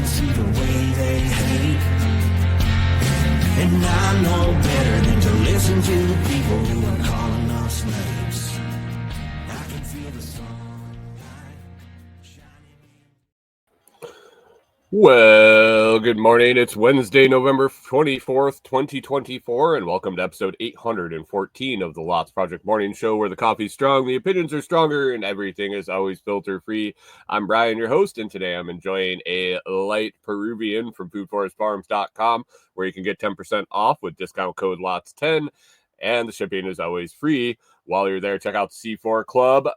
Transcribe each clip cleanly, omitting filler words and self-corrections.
see the way they hate. And I know better than to listen to people who are calling us names. I can feel the sunlight shining. Well, good morning. It's Wednesday, November 24th, 2024, and welcome to episode 814 of the Lots Project Morning Show, where the coffee's strong, the opinions are stronger, and everything is always filter-free. I'm Brian, your host, and today I'm enjoying a light Peruvian from foodforestfarms.com, where you can get 10% off with discount code LOTS10, and the shipping is always free. While you're there, check out the C4 Club.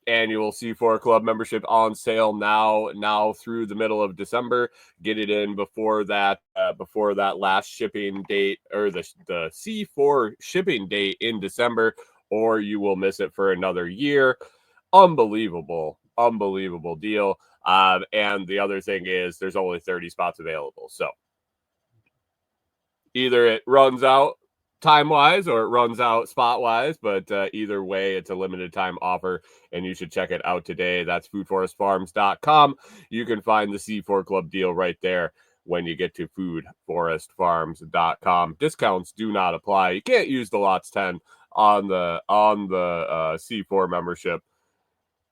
Annual C4 Club membership on sale now through the middle of December. Get it in before that last shipping date, or the C4 shipping date in December, or you will miss it for another year. Unbelievable deal. And the other thing is there's only 30 spots available. So either it runs out time-wise or it runs out spot-wise, but either way, it's a limited time offer, and you should check it out today. That's foodforestfarms.com. You can find the C4 Club deal right there when you get to foodforestfarms.com. Discounts do not apply. You can't use the Lots 10 on the C4 membership.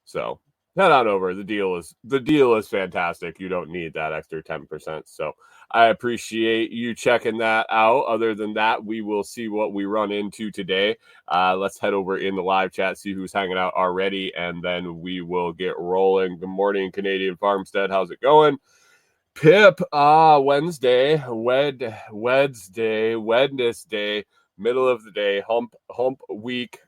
So head on over. The deal is fantastic. You don't need that extra 10%. So I appreciate you checking that out. Other than that, we will see what we run into today. Let's head over in the live chat, see who's hanging out already, and then we will get rolling. Good morning, Canadian Farmstead. How's it going? Pip, Wednesday, middle of the day, hump week.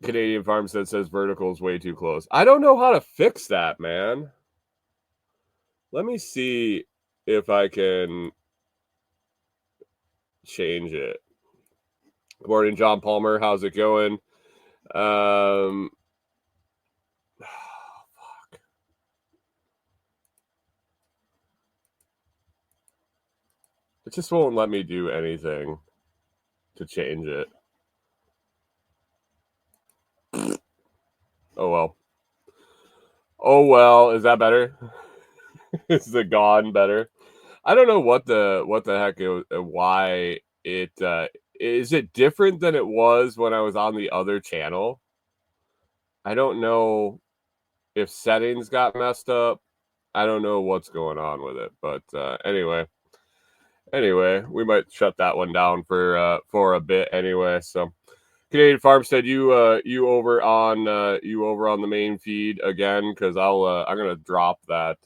Canadian Farmstead says vertical is way too close. I don't know how to fix that, man. Let me see if I can change it. Good morning, John Palmer. How's it going? Fuck. It just won't let me do anything to change it. Oh well. Is that better? Is the gone better? I don't know what the heck why it is it different than it was when I was on the other channel. I don't know if settings got messed up. I don't know what's going on with it, but anyway, we might shut that one down for a bit anyway. So Canadian Farmstead, you over on the main feed again, because I'm gonna drop that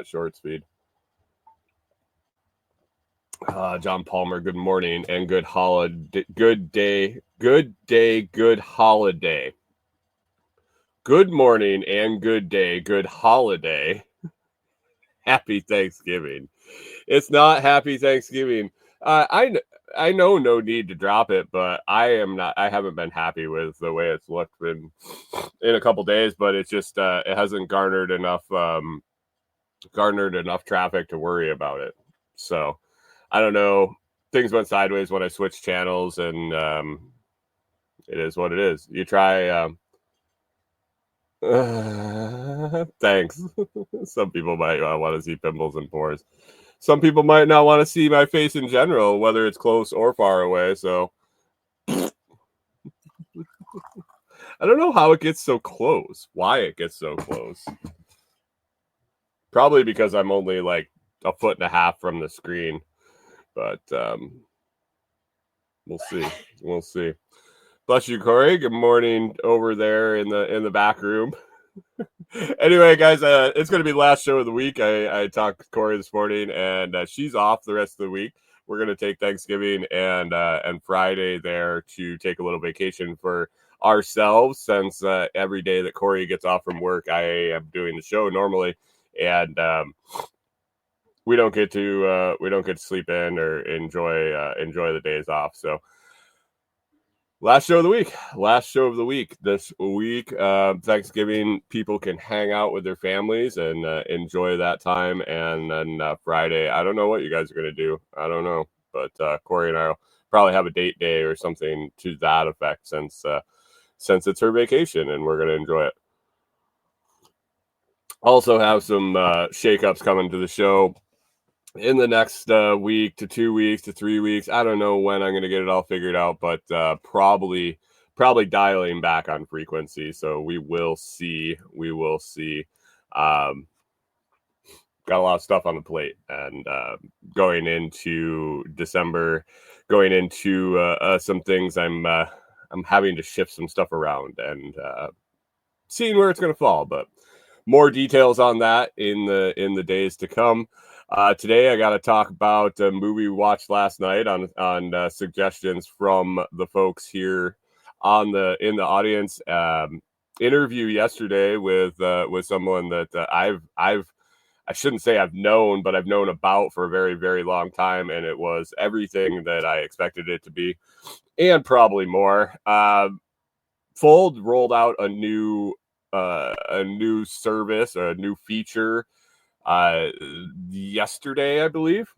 short speed. John Palmer, good morning and good holiday. Good holiday. Good morning and good day, good holiday. Happy Thanksgiving. It's not Happy Thanksgiving. I know no need to drop it, but I haven't been happy with the way it's looked in a couple days, but it's just it hasn't garnered enough traffic to worry about it. So I don't know. Things went sideways when I switched channels, and it is what it is. You try. Thanks. Some people might want to see pimples and pores. Some people might not want to see my face in general, whether it's close or far away. So I don't know how it gets so close. Why it gets so close. Probably because I'm only like a foot and a half from the screen. But we'll see. Bless you, Corey. Good morning over there in the back room. Anyway, guys, it's going to be the last show of the week. I talked to Corey this morning, and she's off the rest of the week. We're going to take Thanksgiving and Friday there to take a little vacation for ourselves, since every day that Corey gets off from work, I am doing the show normally, and we don't get to sleep in or enjoy the days off. So last show of the week this week. Thanksgiving, people can hang out with their families and enjoy that time. And then Friday, I don't know what you guys are going to do. I don't know. But Corey and I will probably have a date day or something to that effect, since it's her vacation and we're going to enjoy it. Also have some shakeups coming to the show in the next week to 2 weeks to 3 weeks. I don't know when I'm going to get it all figured out, but probably dialing back on frequency. So we will see. We will see. Got a lot of stuff on the plate, and going into December, going into some things, I'm having to shift some stuff around and seeing where it's going to fall. But more details on that in the days to come. Today, I got to talk about a movie we watched last night on suggestions from the folks here in the audience. Interview yesterday with someone that I shouldn't say I've known, but I've known about for a very, very long time, and it was everything that I expected it to be, and probably more. Fold rolled out a new service, or a new feature yesterday, I believe.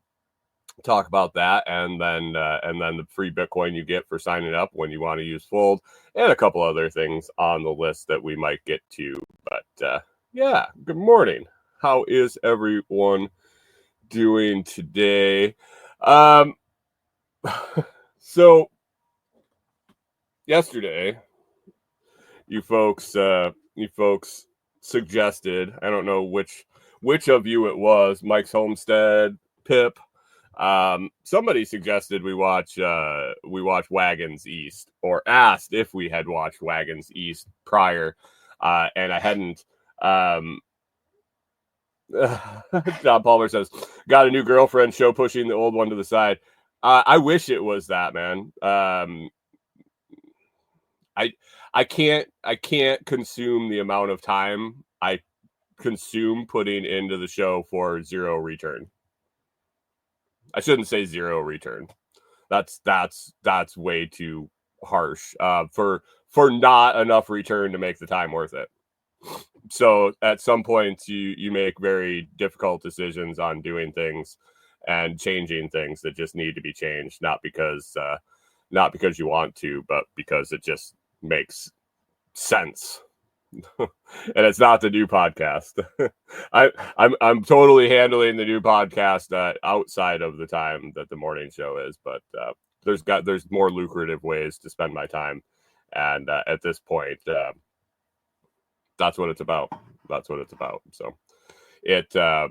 Talk about that, and then the free Bitcoin you get for signing up when you want to use Fold, and a couple other things on the list that we might get to. But yeah, good morning. How is everyone doing today? So yesterday, you folks suggested, I don't know which of you it was, Mike's Homestead, Pip. Somebody suggested we watch Wagons East, or asked if we had watched Wagons East prior, and I hadn't. John Palmer says, got a new girlfriend, show pushing the old one to the side. I wish it was that, man. I can't consume the amount of time I consume putting into the show for zero return. I shouldn't say zero return. That's way too harsh. For not enough return to make the time worth it. So at some point you make very difficult decisions on doing things and changing things that just need to be changed, not because you want to, but because it just makes sense. And it's not the new podcast. I'm totally handling the new podcast outside of the time that the morning show is, but there's more lucrative ways to spend my time, and at this point, that's what it's about. That's what it's about. So it I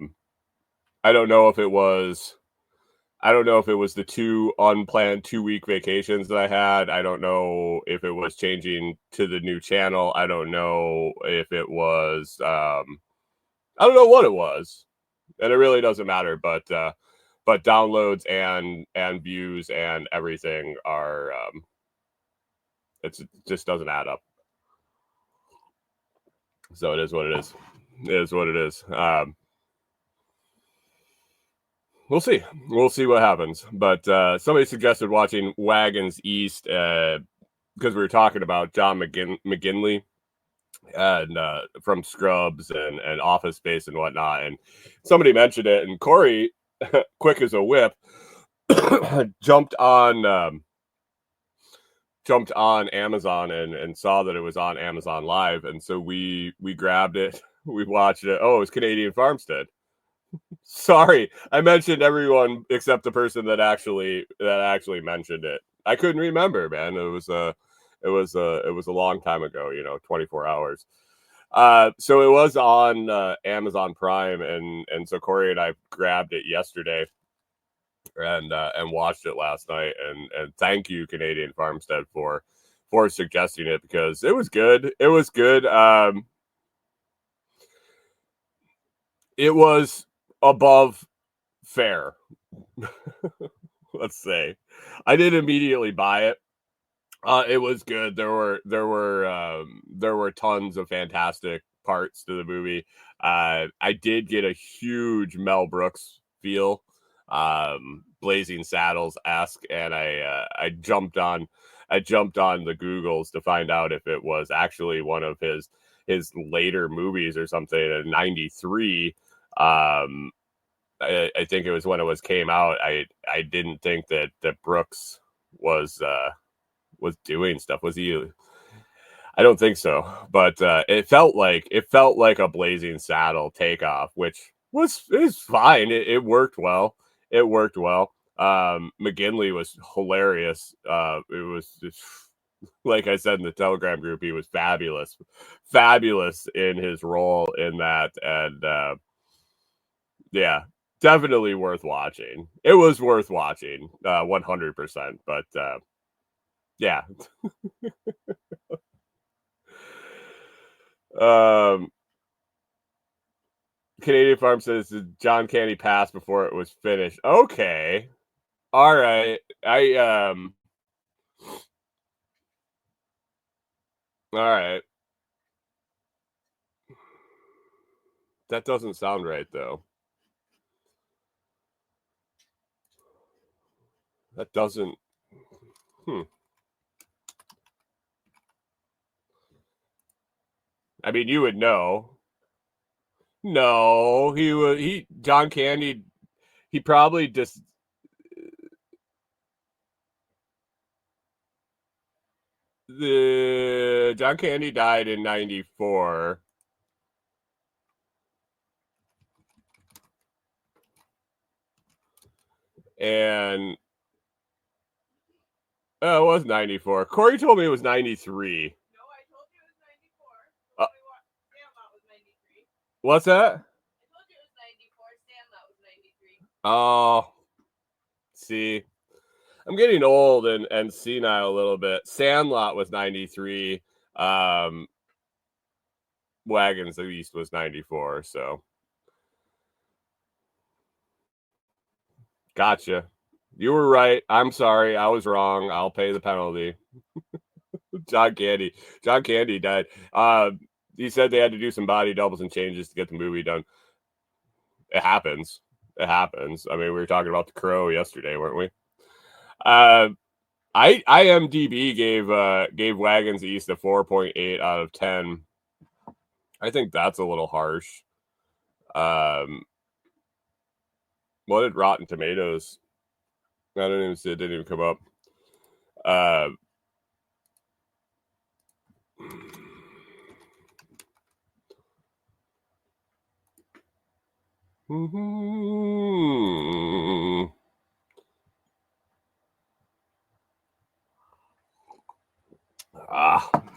don't know if it was the 2 unplanned 2-week vacations that I had. I don't know if it was changing to the new channel. I don't know if it was I don't know what it was. And it really doesn't matter, but downloads and views and everything are it just doesn't add up. So it is what it is. It is what it is. We'll see. We'll see what happens. But somebody suggested watching Wagons East because we were talking about John McGinley and from Scrubs and Office Space and whatnot. And somebody mentioned it, and Corey, quick as a whip, jumped on Amazon and saw that it was on Amazon Live, and so we grabbed it. We watched it. Oh, it was Canadian Farmstead. Sorry, I mentioned everyone except the person that actually mentioned it. I couldn't remember, man. It was a long time ago, 24 hours. So it was on Amazon Prime, and so Corey and I grabbed it yesterday and watched it last night, and thank you, Canadian Farmstead, for suggesting it, because it was good. It was good. It was above fair. Let's say I didn't immediately buy it. It was good. There were tons of fantastic parts to the movie. I did get a huge Mel Brooks feel, Blazing Saddles-esque, and I jumped on the Googles to find out if it was actually one of his later movies or something in '93. I think it was when it came out. I didn't think that Brooks was doing stuff. Was he? I don't think so, but it felt like a Blazing Saddle takeoff, which is fine. It worked well. It worked well. McGinley was hilarious. It was just, like I said in the Telegram group, he was fabulous in his role in that, and yeah, definitely worth watching. It was worth watching, 100%. But yeah. Canadian Farm says John Candy passed before it was finished. Okay. All right. All right. That doesn't sound right though. That doesn't I mean, you would know. No, John Candy, he probably just the John Candy died in 94. And it was 94. Corey told me it was 93. No, I told you it was 94. Sandlot was 93. What's that? I told you it was 94. Sandlot was 93. Oh, see, I'm getting old and senile a little bit. Sandlot was 93. Wagons East was 94. So, gotcha. You were right. I'm sorry. I was wrong. I'll pay the penalty. John Candy died. He said they had to do some body doubles and changes to get the movie done. It happens. I mean, we were talking about The Crow yesterday, weren't we? IMDb gave Wagons East a 4.8 out of 10. I think that's a little harsh. What did Rotten Tomatoes? I don't even see. It didn't even come up. All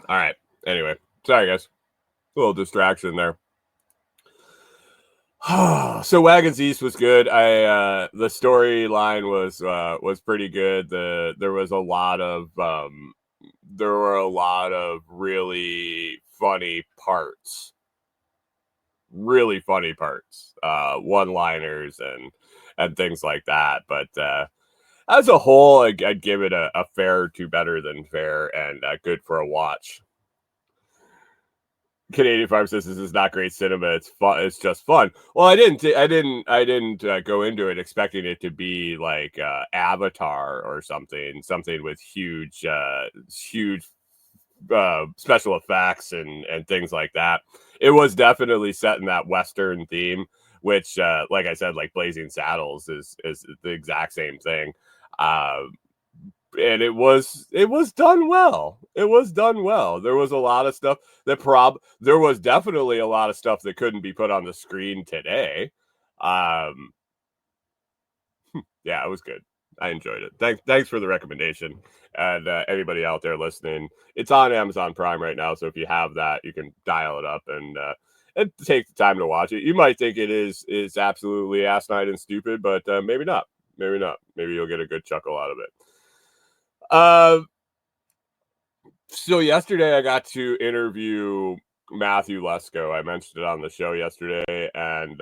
right. Anyway, sorry guys, a little distraction there. So Wagons East was good. The storyline was pretty good. There were a lot of really funny parts. One-liners and things like that. But as a whole, I'd give it a fair to better than fair, and good for a watch. Canadian Farm says this is not great cinema. It's fun. It's just fun. Well, I didn't go into it expecting it to be like Avatar or something with huge special effects and things like that. It was definitely set in that Western theme, which, like I said, like Blazing Saddles is the exact same thing. And it was done well. There was a lot of stuff there was definitely a lot of stuff that couldn't be put on the screen today. Yeah, it was good. I enjoyed it. Thanks for the recommendation. And anybody out there listening, it's on Amazon Prime right now. So if you have that, you can dial it up and take the time to watch it. You might think it is absolutely asinine and stupid, but maybe not. Maybe you'll get a good chuckle out of it. So yesterday I got to interview Matthew Lesko. I mentioned it on the show yesterday, and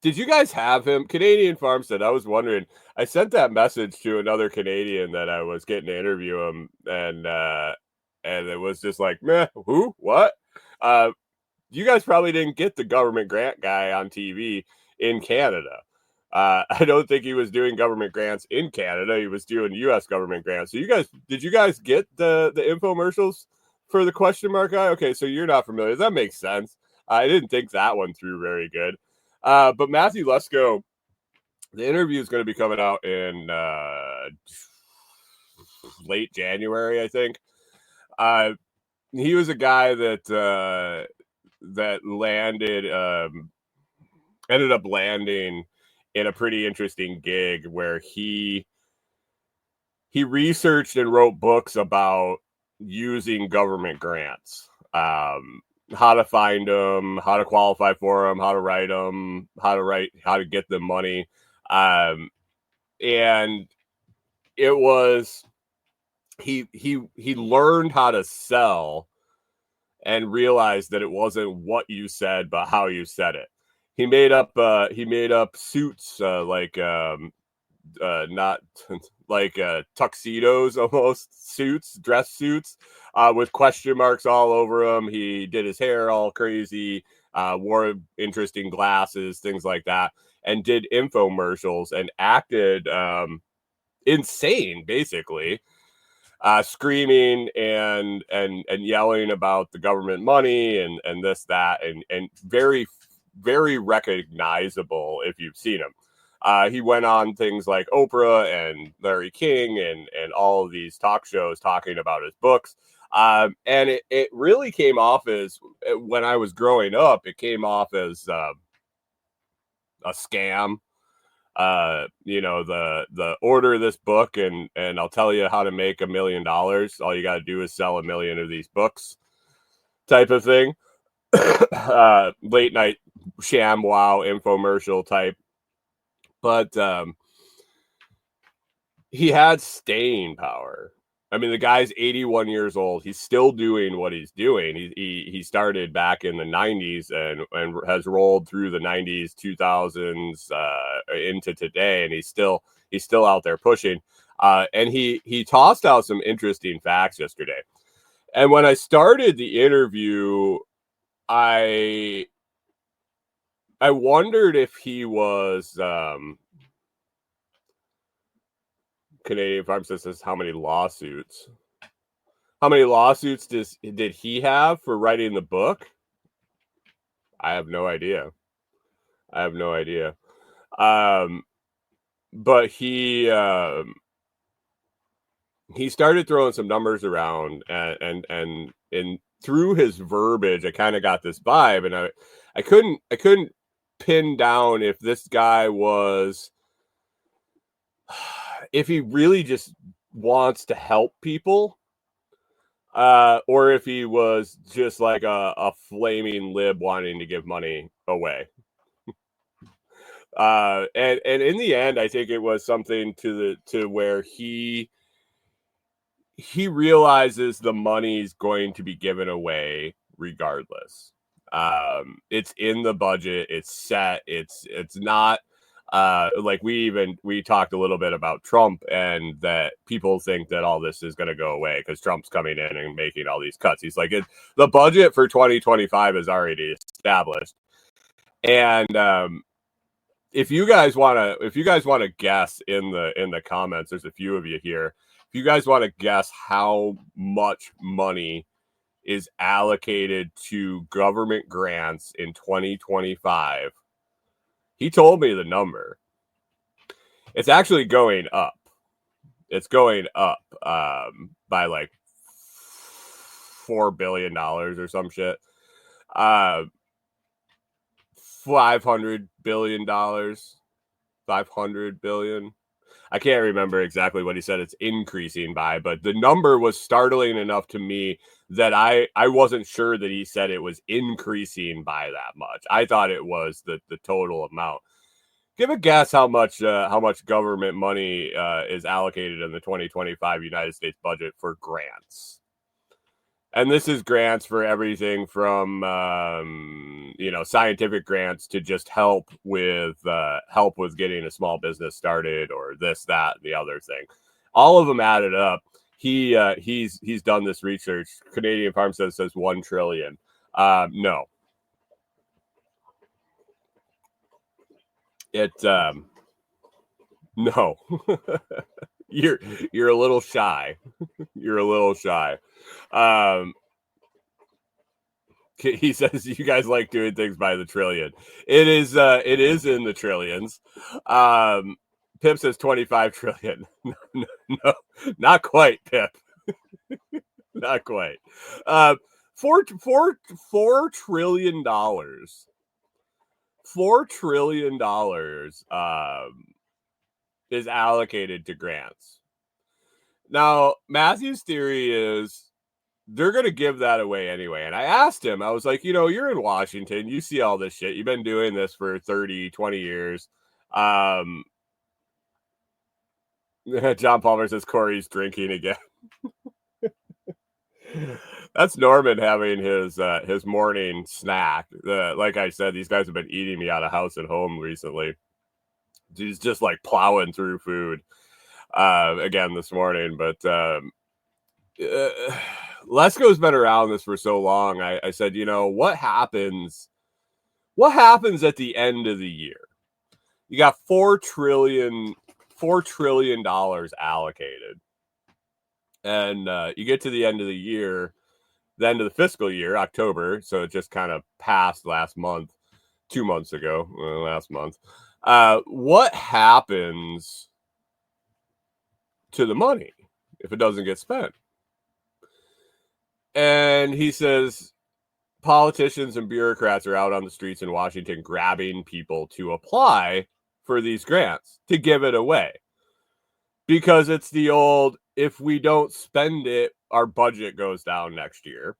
did you guys have him? Canadian Farmstead, I was wondering. I sent that message to another Canadian that I was getting to interview him, and it was just like, meh, who? What? You guys probably didn't get the government grant guy on TV in Canada. I don't think he was doing government grants in Canada. He was doing U.S. government grants. So did you guys get the infomercials for the question mark guy? Okay, so you're not familiar. That makes sense. I didn't think that one through very good. But Matthew Lesko, the interview is going to be coming out in late January, I think. He was a guy that landed, ended up landing in a pretty interesting gig where he researched and wrote books about using government grants, how to find them, how to qualify for them, how to write them, how to get them money. And it was, he learned how to sell and realized that it wasn't what you said, but how you said it. He made up suits, not like tuxedos, almost suits, dress suits, with question marks all over them. He did his hair all crazy, wore interesting glasses, things like that, and did infomercials and acted insane, basically, screaming and yelling about the government money and this, that, and very, very recognizable if you've seen him. He went on things like Oprah and Larry King and all of these talk shows talking about his books. And it really came off as, when I was growing up, it came off as a scam. The order this book and I'll tell you how to make $1 million. All you got to do is sell 1 million of these books type of thing. Late night sham wow infomercial type. But he had staying power. I mean, the guy's 81 years old. He's still doing what he's doing. He started back in the 90s and has rolled through the 90s, 2000s, into today, and he's still out there pushing. And he tossed out some interesting facts yesterday. And when I started the interview, I wondered if he was Canadian Farm says how many lawsuits did he have for writing the book? I have no idea. But he started throwing some numbers around and through his verbiage, I kind of got this vibe, and I couldn't pin down if this guy was, if he really just wants to help people, or if he was just like a flaming lib wanting to give money away. And in the end, I think it was something to where he realizes the money's going to be given away regardless. It's in the budget. It's set. It's not like we talked a little bit about Trump and that people think that all this is going to go away because Trump's coming in and making all these cuts. He's like, the budget for 2025 is already established. And if you guys want to guess in the comments, there's a few of you here. If you guys want to guess how much money is allocated to government grants in 2025, he told me the number. It's actually going up. It's going up by like $4 billion or some shit. $500 billion. 500 billion. I can't remember exactly what he said it's increasing by, but the number was startling enough to me that I wasn't sure that he said it was increasing by that much. I thought it was the total amount. Give a guess how much government money is allocated in the 2025 United States budget for grants. And this is grants for everything from scientific grants to just help with getting a small business started, or this, that, and the other thing. All of them added up. He's done this research. Canadian Farm says $1 trillion. No. No. You're a little shy. You're a little shy. He says you guys like doing things by the trillion. It is in the trillions. Pip says 25 trillion. No, not quite, Pip. Not quite. Uh, $4 trillion. $4 trillion is allocated to grants. Now, Matthew's theory is they're going to give that away anyway. And I asked him, I was like, you're in Washington. You see all this shit. You've been doing this for 30, 20 years. John Palmer says Corey's drinking again. That's Norman having his morning snack. Like I said, these guys have been eating me out of house and home recently. He's just like plowing through food again this morning. But Lesko's been around this for so long. I said, what happens? What happens at the end of the year? You got $4 trillion allocated, and you get to the end of the year, the end of the fiscal year, October. So it just kind of passed last month, 2 months ago, last month. What happens to the money if it doesn't get spent? And he says politicians and bureaucrats are out on the streets in Washington grabbing people to apply for these grants, to give it away. Because it's the old, if we don't spend it, our budget goes down next year.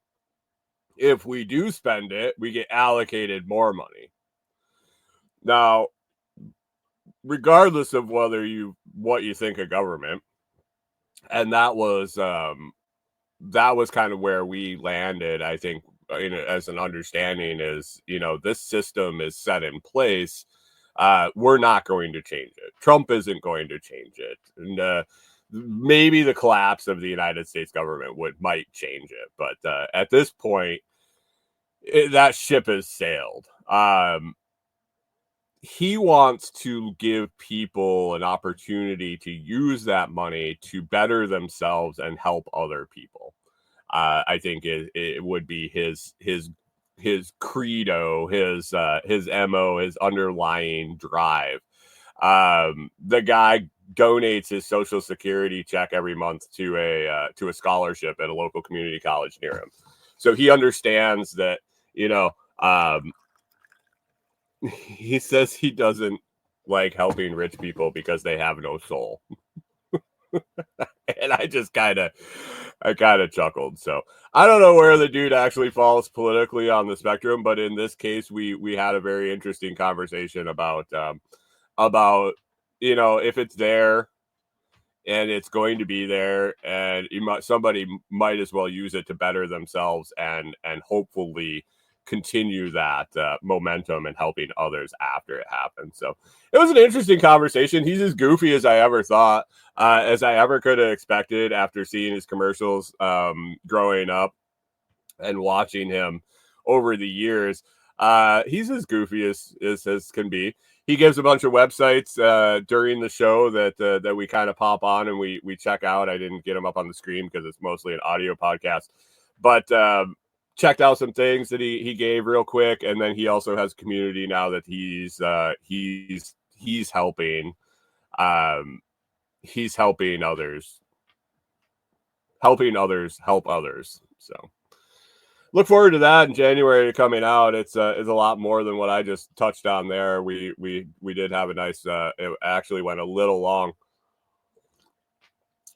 If we do spend it, we get allocated more money. Now, regardless of what you think of government, and that was kind of where we landed, I think, as an understanding is, this system is set in place. We're not going to change it. Trump isn't going to change it. And maybe the collapse of the United States government might change it. But at this point, that ship has sailed. He wants to give people an opportunity to use that money to better themselves and help other people. I think it would be his credo, his MO, his underlying drive. The guy donates his Social Security check every month to a scholarship at a local community college near him. So he understands that, he says he doesn't like helping rich people because they have no soul. And I kind of chuckled. So I don't know where the dude actually falls politically on the spectrum, but in this case, we had a very interesting conversation about if it's there and it's going to be there, and somebody might as well use it to better themselves and hopefully continue that momentum and helping others after it happens. So it was an interesting conversation. He's as goofy as I ever thought, as I ever could have expected after seeing his commercials growing up and watching him over the years. He's as goofy as can be. He gives a bunch of websites during the show that we kind of pop on and we check out. I didn't get them up on the screen because it's mostly an audio podcast, but checked out some things that he gave real quick. And then he also has a community now that he's helping. He's helping others help others. So look forward to that in January coming out. It's a lot more than what I just touched on there. We did have a nice, it actually went a little long.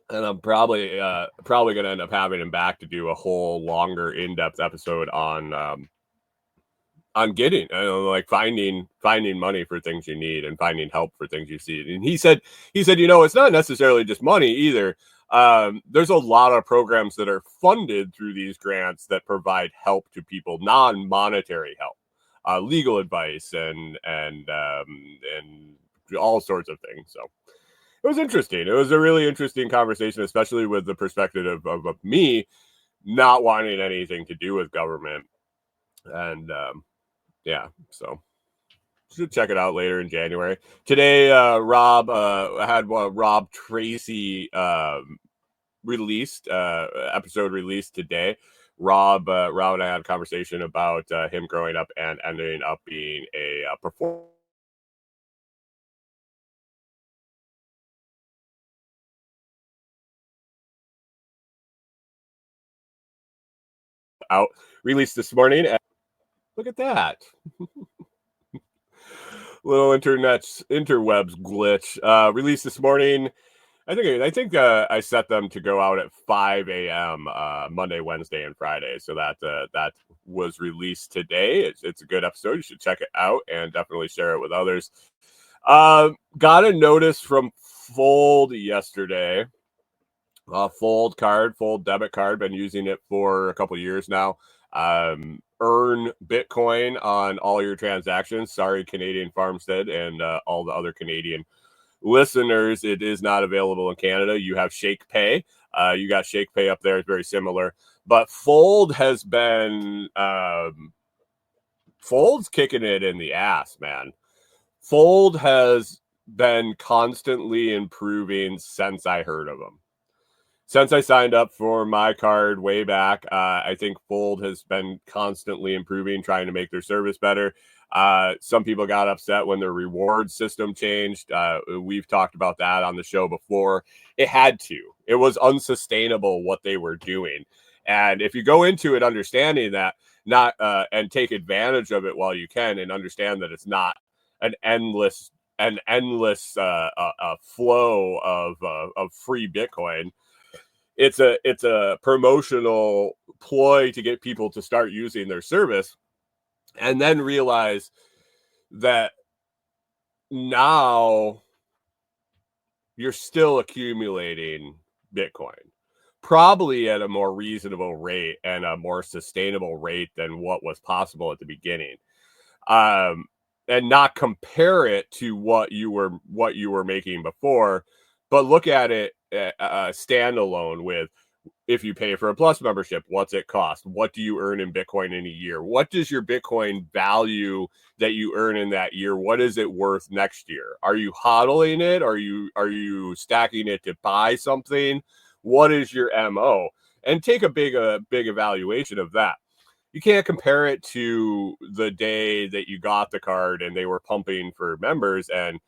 And I'm probably going to end up having him back to do a whole longer in-depth episode on getting like finding money for things you need and finding help for things you see. And he said, it's not necessarily just money either. There's a lot of programs that are funded through these grants that provide help to people, non-monetary help, legal advice and all sorts of things. So it was interesting. It was a really interesting conversation, especially with the perspective of me not wanting anything to do with government. And yeah, so should check it out later in January. Today, Rob had Rob Tracy released episode released today. Rob and I had a conversation about him growing up and ending up being a performer. out, released this morning. And look at that. Little interwebs glitch. Released this morning. I think I set them to go out at 5 a.m. Monday, Wednesday, and Friday. So that was released today. It's a good episode. You should check it out and definitely share it with others. Got a notice from Fold yesterday. Fold debit card. Been using it for a couple years now. Earn Bitcoin on all your transactions. Sorry, Canadian Farmstead and all the other Canadian listeners. It is not available in Canada. You have Shake Pay. You got Shake Pay up there. It's very similar. But Fold has been Fold's kicking it in the ass, man. Fold has been constantly improving since I heard of them. Since I signed up for my card way back, I think Fold has been constantly improving, trying to make their service better. Some people got upset when their reward system changed. We've talked about that on the show before. It had to. It was unsustainable what they were doing. And if you go into it understanding that, and take advantage of it while you can, and understand that it's not an endless flow of free Bitcoin. It's a promotional ploy to get people to start using their service, and then realize that now you're still accumulating Bitcoin, probably at a more reasonable rate and a more sustainable rate than what was possible at the beginning. And not compare it to what you were making before, but look at it standalone with, if you pay for a Plus membership, what's it cost? What do you earn in Bitcoin in a year? What does your Bitcoin value that you earn in that year? What is it worth next year? Are you hodling it? Are you stacking it to buy something? What is your MO? And take a big evaluation of that. You can't compare it to the day that you got the card and they were pumping for members and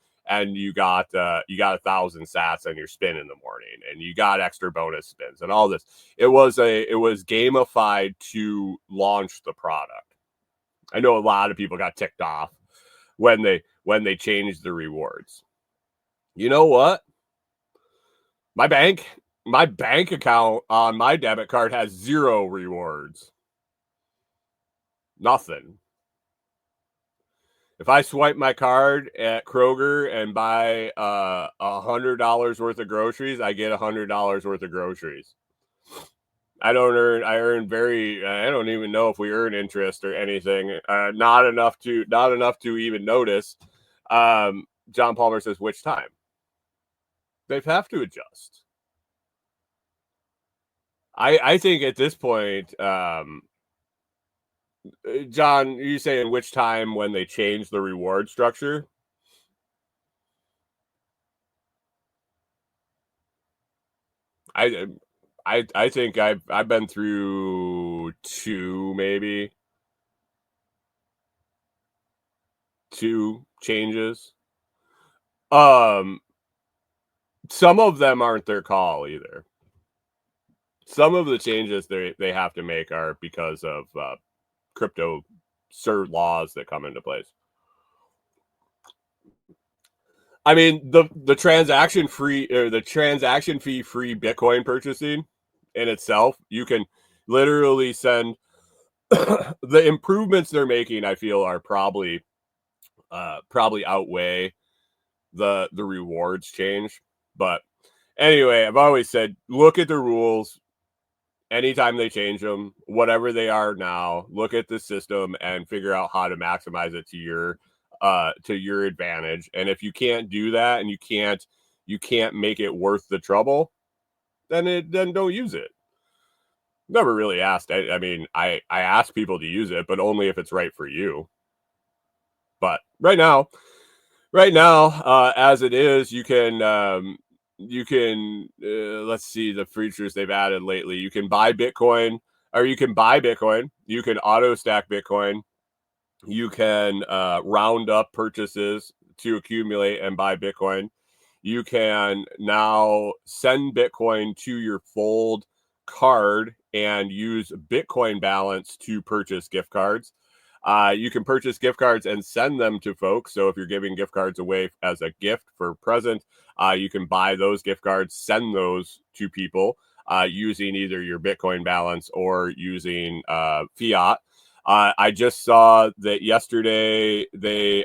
you got 1,000 sats on your spin in the morning and you got extra bonus spins and all this. It was gamified to launch the product. I know a lot of people got ticked off when they changed the rewards. You know what? My bank account on my debit card has 0 rewards. Nothing. If I swipe my card at Kroger and buy $100 worth of groceries, I get $100 worth of groceries. I don't even know if we earn interest or anything. Not enough to even notice. John Palmer says, which time? They have to adjust. I think at this point, John, you saying which time when they change the reward structure? I think I've been through 2 changes. Some of them aren't their call either. Some of the changes they have to make are because of crypto cert laws that come into place. I mean, the transaction fee free Bitcoin purchasing in itself, you can literally send the improvements they're making. I feel are probably outweigh the rewards change. But anyway, I've always said, look at the rules. Anytime they change them, whatever they are now, look at the system and figure out how to maximize it to your advantage. And if you can't do that and you can't make it worth the trouble, then don't use it. Never really asked. I mean, I ask people to use it, but only if it's right for you. But right now, as it is, you can let's see the features they've added lately. You can buy Bitcoin, you can auto stack Bitcoin, you can round up purchases to accumulate and buy Bitcoin. You can now send Bitcoin to your Fold card and use Bitcoin balance to purchase gift cards. You can purchase gift cards and send them to folks. So if you're giving gift cards away as a gift for present, you can buy those gift cards, send those to people using either your Bitcoin balance or using fiat. I just saw that yesterday.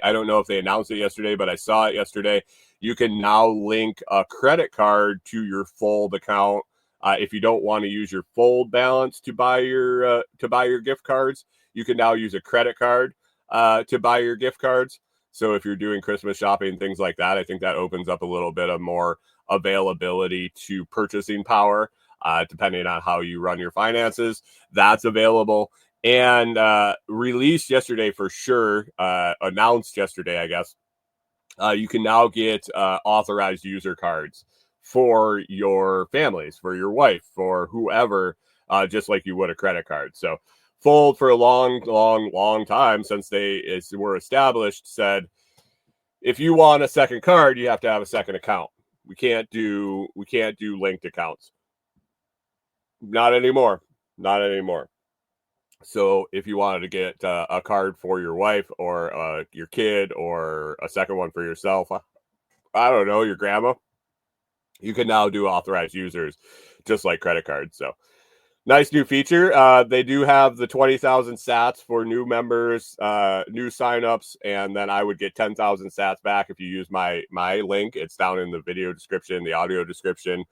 I don't know if they announced it yesterday, but I saw it yesterday. You can now link a credit card to your Fold account if you don't want to use your Fold balance to buy your gift cards. You can now use a credit card to buy your gift cards. So if you're doing Christmas shopping, things like that, I think that opens up a little bit of more availability to purchasing power, depending on how you run your finances. That's available. And released yesterday for sure, announced yesterday, I guess, you can now get authorized user cards for your families, for your wife, for whoever, just like you would a credit card. So Fold, for a long time since they were established, said if you want a second card, you have to have a second account. We can't do linked accounts. Not anymore. So if you wanted to get a card for your wife or your kid or a second one for yourself, I don't know, your grandma, you can now do authorized users just like credit cards. So nice new feature. They do have the 20,000 sats for new members, new signups, and then I would get 10,000 sats back if you use my link. It's down in the video description, the audio description.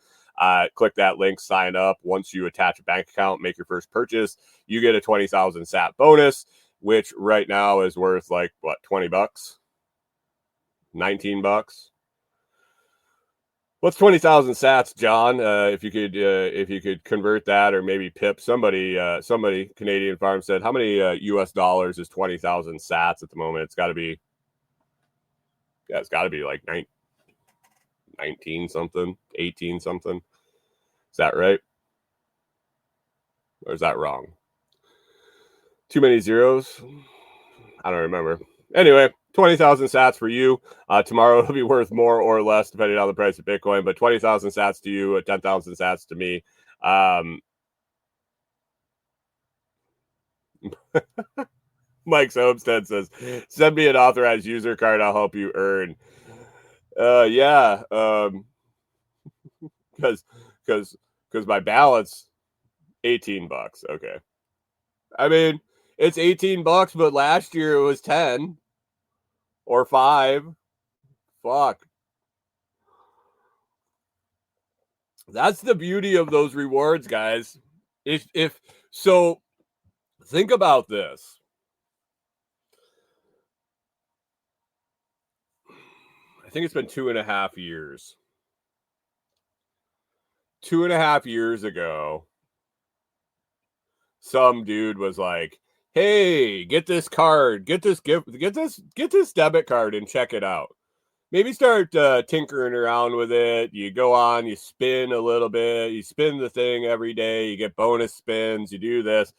Click that link, sign up. Once you attach a bank account, make your first purchase, you get a 20,000 sat bonus, which right now is worth like what, $20, $19. What's 20,000 sats, John? If you could convert that, or maybe Pip, somebody Canadian Farm said, how many US dollars is 20,000 sats at the moment? It's got to be like 19 something, 18 something. Is that right? Or is that wrong? Too many zeros? I don't remember. Anyway, 20,000 sats for you. Tomorrow it'll be worth more or less depending on the price of Bitcoin, but 20,000 sats to you, 10,000 sats to me. Mike Homestead says, send me an authorized user card. I'll help you earn. Yeah. Because my balance, $18. Okay. I mean, it's $18, but last year it was 10 or 5. Fuck. That's the beauty of those rewards, guys. If so, think about this. I think it's been 2.5 years. 2.5 years ago, some dude was like, hey, get this card, get this debit card and check it out. Maybe start tinkering around with it. You go on, you spin a little bit, you spin the thing every day, you get bonus spins, you do this.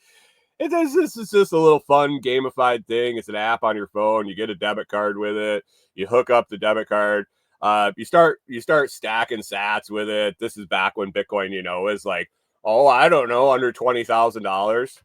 This is just a little fun gamified thing. It's an app on your phone. You get a debit card with it. You hook up the debit card. You start stacking sats with it. This is back when Bitcoin, is like, I don't know, under $20,000.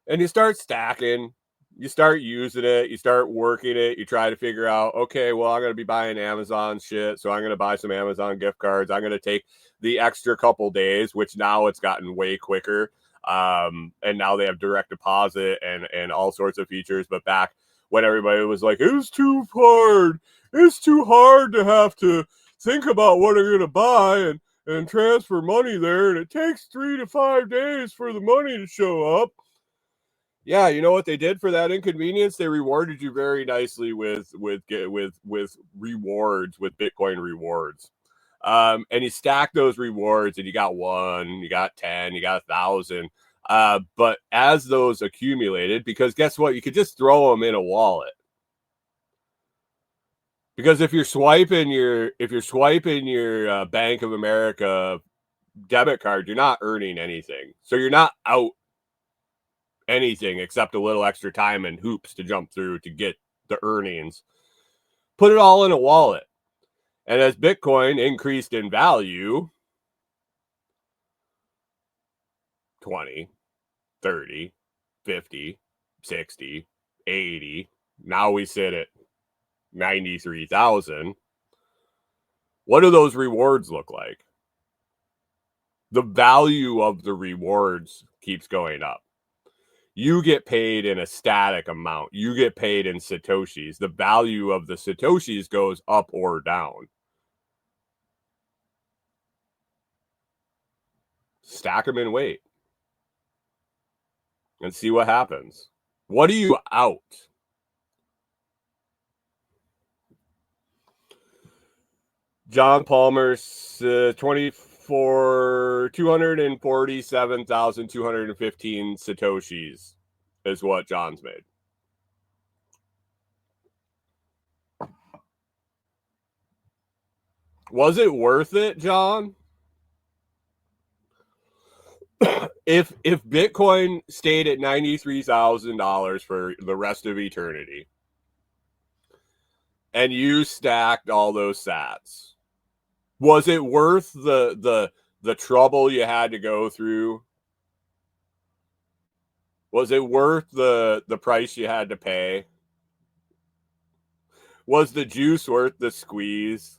And you start stacking. You start using it. You start working it. You try to figure out, okay, well, I'm going to be buying Amazon shit, so I'm going to buy some Amazon gift cards. I'm going to take the extra couple days, which now it's gotten way quicker. And now they have direct deposit and all sorts of features. But back when everybody was like, it's too hard to have to think about what I'm going to buy and transfer money there. And it takes 3 to 5 days for the money to show up. Yeah, you know what they did for that inconvenience? They rewarded you very nicely with rewards, with Bitcoin rewards. And you stack those rewards, and you got 1, you got 10, you got 1,000. But as those accumulated, because guess what? You could just throw them in a wallet. Because if you're swiping your Bank of America debit card, you're not earning anything. So you're not out anything except a little extra time and hoops to jump through to get the earnings. Put it all in a wallet. And as Bitcoin increased in value, 20, 30, 50, 60, 80. Now we sit at 93,000. What do those rewards look like? The value of the rewards keeps going up. You get paid in a static amount. You get paid in Satoshis. The value of the Satoshis goes up or down. Stack them and wait and see what happens. What are you out? John Palmer's 247,215 Satoshis is what John's made. Was it worth it, John? If Bitcoin stayed at $93,000 for the rest of eternity, and you stacked all those sats, was it worth the trouble you had to go through? Was it worth the price you had to pay? Was the juice worth the squeeze?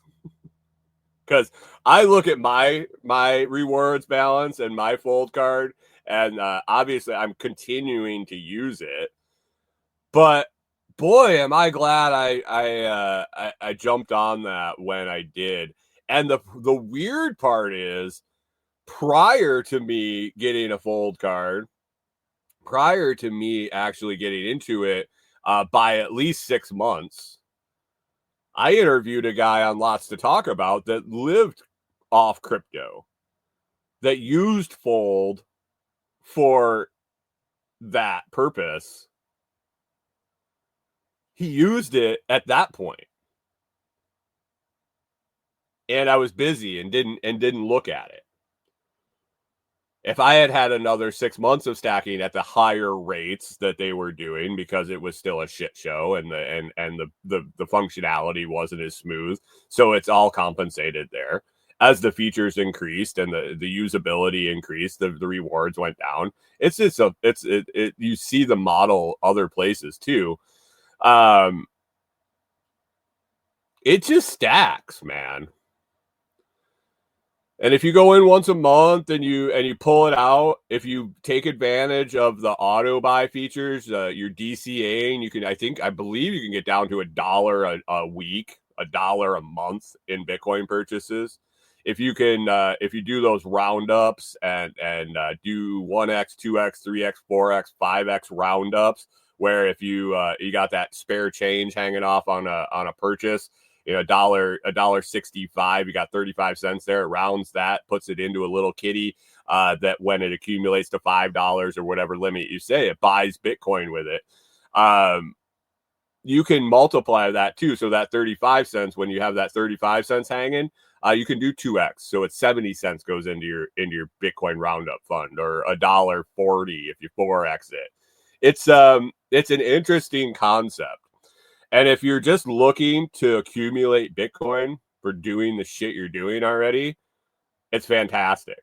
Because I look at my rewards balance and my fold card, and obviously I'm continuing to use it. But boy, am I glad I jumped on that when I did. And the weird part is, prior to me getting a fold card, prior to me actually getting into it, by at least 6 months, I interviewed a guy on Lots to Talk About that lived off crypto, that used Fold for that purpose. He used it at that point, and I was busy and didn't look at it. If I had another 6 months of stacking at the higher rates that they were doing, because it was still a shit show and the functionality wasn't as smooth, so it's all compensated there. As the features increased and the usability increased, the rewards went down. It's just you see the model other places too. It just stacks, man. And if you go in once a month and you pull it out, if you take advantage of the auto buy features, your DCAing, I believe you can get down to $1 a week, $1 a month in Bitcoin purchases. If you can, if you do those roundups and do 1x, 2x, 3x, 4x, 5x roundups, where if you got that spare change hanging off on a purchase, $1.65, you got 35 cents there. It rounds that, puts it into a little kitty that when it accumulates to $5 or whatever limit you say, it buys Bitcoin with it. You can multiply that too. So that 35 cents, when you have that 35 cents hanging, you can do 2x. So it's 70 cents goes into your Bitcoin roundup fund, or $1.40 if you 4x it. It's an interesting concept. And if you're just looking to accumulate Bitcoin for doing the shit you're doing already, it's fantastic.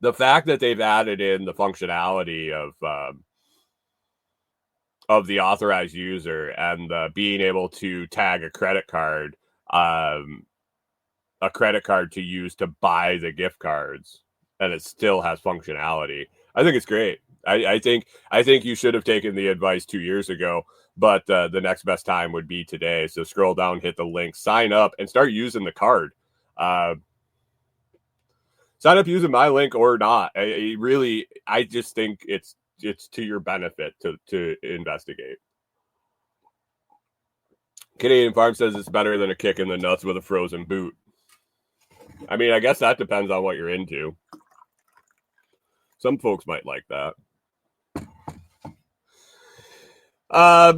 The fact that they've added in the functionality of the authorized user and being able to tag a credit card to use to buy the gift cards, and it still has functionality, I think it's great. I think you should have taken the advice 2 years ago, but the next best time would be today. So scroll down, hit the link, sign up, and start using the card. Sign up using my link or not. I just think it's to your benefit to investigate. Canadian Farm says it's better than a kick in the nuts with a frozen boot. I mean, I guess that depends on what you're into. Some folks might like that.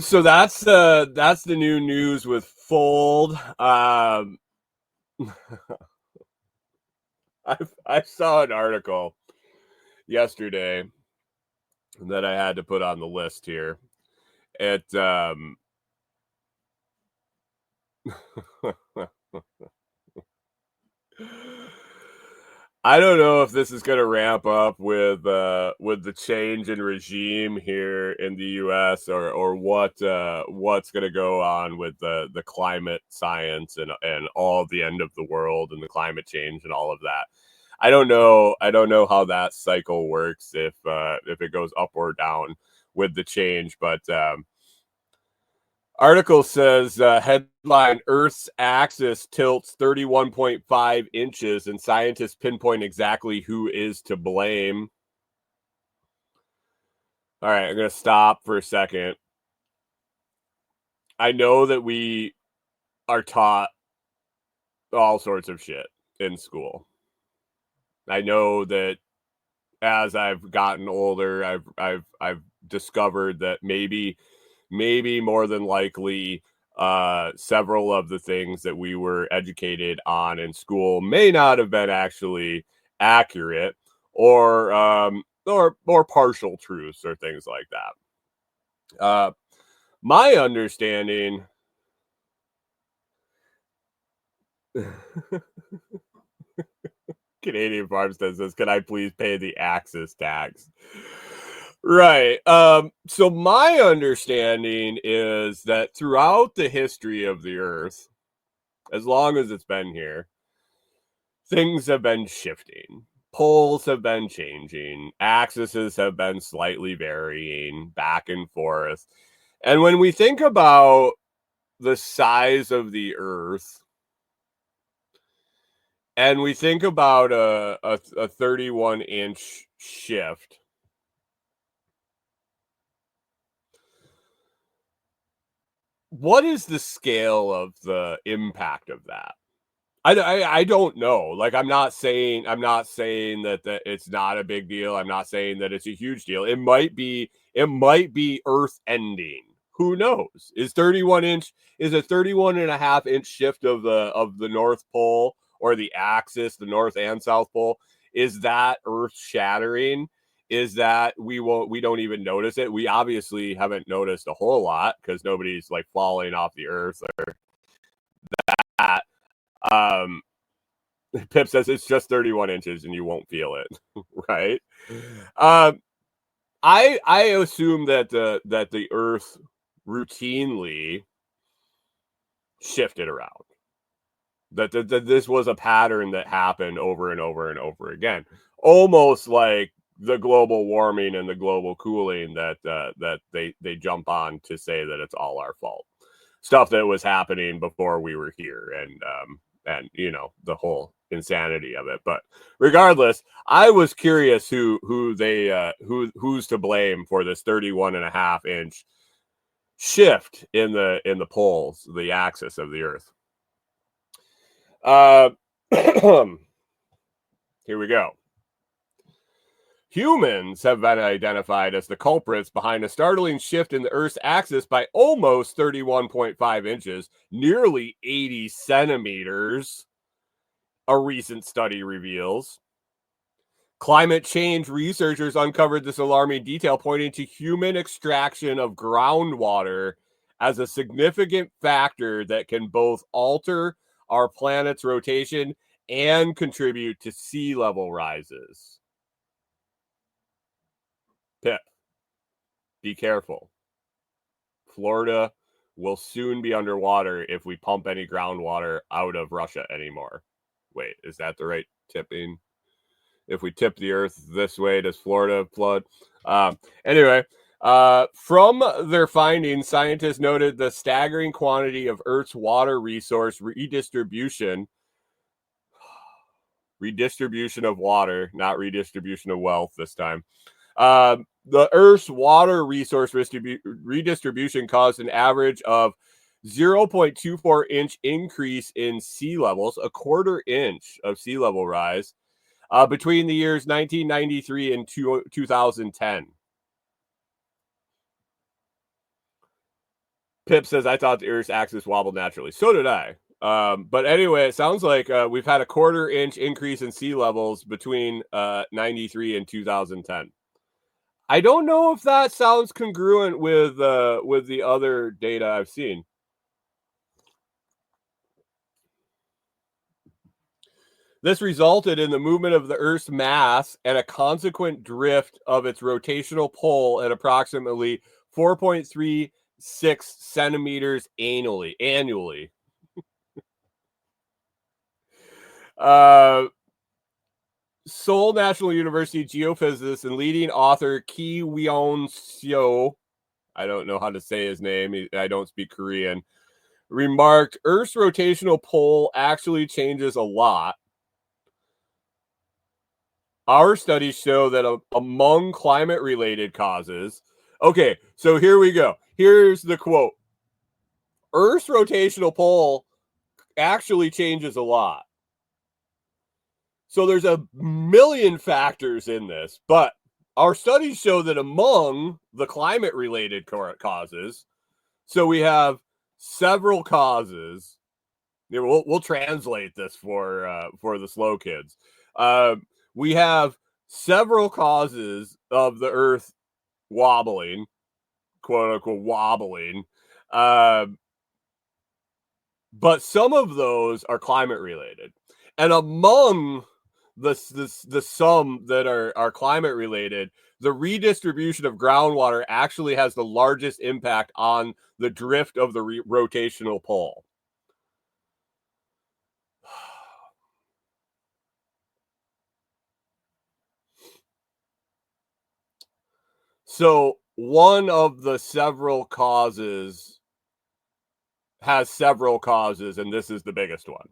So that's the new news with Fold. I saw an article yesterday that I had to put on the list here. It I don't know if this is going to ramp up with the change in regime here in the U.S. or what's going to go on with the climate science and all of the end of the world and the climate change and all of that. I don't know how that cycle works if it goes up or down with the change, but article says headline: Earth's axis tilts 31.5 inches and scientists pinpoint exactly who is to blame. All right, I'm going to stop for a second. I know that we are taught all sorts of shit in school. I know that as I've gotten older, I've discovered that maybe more than likely several of the things that we were educated on in school may not have been actually accurate or partial truths or things like that. My understanding Canadian Farmstead says, can I please pay the access tax? Right. So my understanding is that throughout the history of the Earth, as long as it's been here, things have been shifting. Poles have been changing. Axes have been slightly varying back and forth. And when we think about the size of the Earth, and we think about a 31-inch shift, what is the scale of the impact of that? I don't know. Like, I'm not saying that it's not a big deal. I'm not saying that it's a huge deal. It might be earth ending. Who knows? Is a 31.5 inch shift of the North Pole or the axis, the North and South Pole, is that earth shattering? Is that we don't even notice it? We obviously haven't noticed a whole lot because nobody's like falling off the earth or that. Pip says it's just 31 inches and you won't feel it, right? I assume that the Earth routinely shifted around. That this was a pattern that happened over and over and over again, almost like the global warming and the global cooling that they jump on to say that it's all our fault. Stuff that was happening before we were here, and you know, the whole insanity of it. But regardless, I was curious who's to blame for this 31.5-inch shift in the poles, the axis of the Earth. Here we go. Humans have been identified as the culprits behind a startling shift in the Earth's axis by almost 31.5 inches, nearly 80 centimeters, a recent study reveals. Climate change researchers uncovered this alarming detail, pointing to human extraction of groundwater as a significant factor that can both alter our planet's rotation and contribute to sea level rises. Pip, be careful. Florida will soon be underwater if we pump any groundwater out of Russia anymore. Wait, is that the right tipping? If we tip the Earth this way, does Florida flood? Anyway, from their findings, scientists noted the staggering quantity of Earth's water resource redistribution of water, not redistribution of wealth this time. The Earth's water resource redistribution caused an average of 0.24 inch increase in sea levels, a quarter inch of sea level rise, between the years 1993 and 2010. Pip says, I thought the Earth's axis wobbled naturally. So did I. But anyway, it sounds like we've had a quarter inch increase in sea levels between 93 and 2010. I don't know if that sounds congruent with the other data I've seen. This resulted in the movement of the Earth's mass and a consequent drift of its rotational pole at approximately 4.36 centimeters annually. Seoul National University geophysicist and leading author Ki Won-seo, I don't know how to say his name, I don't speak Korean, remarked, Earth's rotational pole actually changes a lot. Our studies show that among climate-related causes... Okay, so here we go. Here's the quote. Earth's rotational pole actually changes a lot. So there's a million factors in this, but our studies show that among the climate-related causes, so we have several causes. We'll translate this for the slow kids. We have several causes of the Earth wobbling, quote unquote wobbling, but some of those are climate related, and among the some that are climate related, the redistribution of groundwater actually has the largest impact on the drift of the rotational pole. So one of the several causes has several causes, and this is the biggest one.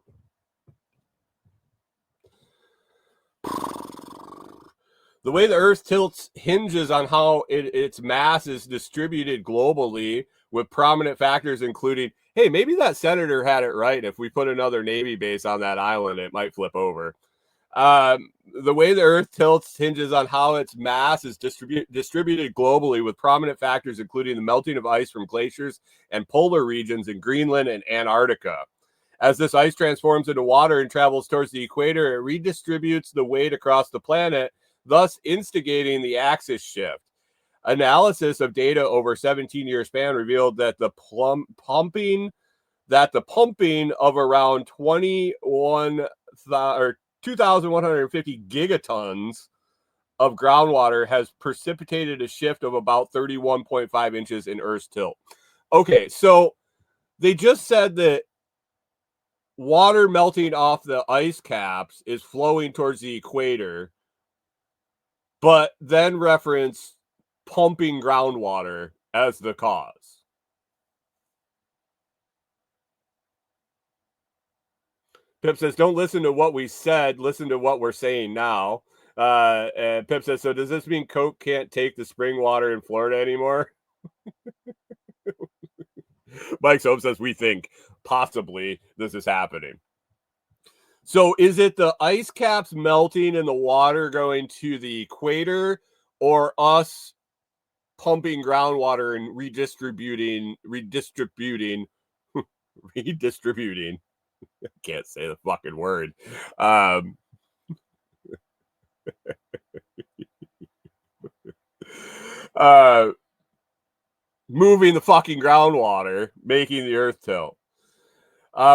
The way the Earth tilts hinges on how its mass is distributed globally, with prominent factors including, hey, maybe that senator had it right. If we put another Navy base on that island, it might flip over. The way the Earth tilts hinges on how its mass is distributed globally, with prominent factors including the melting of ice from glaciers and polar regions in Greenland and Antarctica. As this ice transforms into water and travels towards the equator, it redistributes the weight across the planet, thus instigating the axis shift. Analysis of data over a 17-year span revealed that the pumping of around 2,150 gigatons of groundwater has precipitated a shift of about 31.5 inches in Earth's tilt. Okay, so they just said that water melting off the ice caps is flowing towards the equator, but then reference pumping groundwater as the cause. Pip says, don't listen to what we said, listen to what we're saying now. And Pip says, so does this mean Coke can't take the spring water in Florida anymore? Mike Soap says, we think possibly this is happening. So is it the ice caps melting and the water going to the equator, or us pumping groundwater and redistributing? I can't say the fucking word. Moving the fucking groundwater, making the Earth tilt.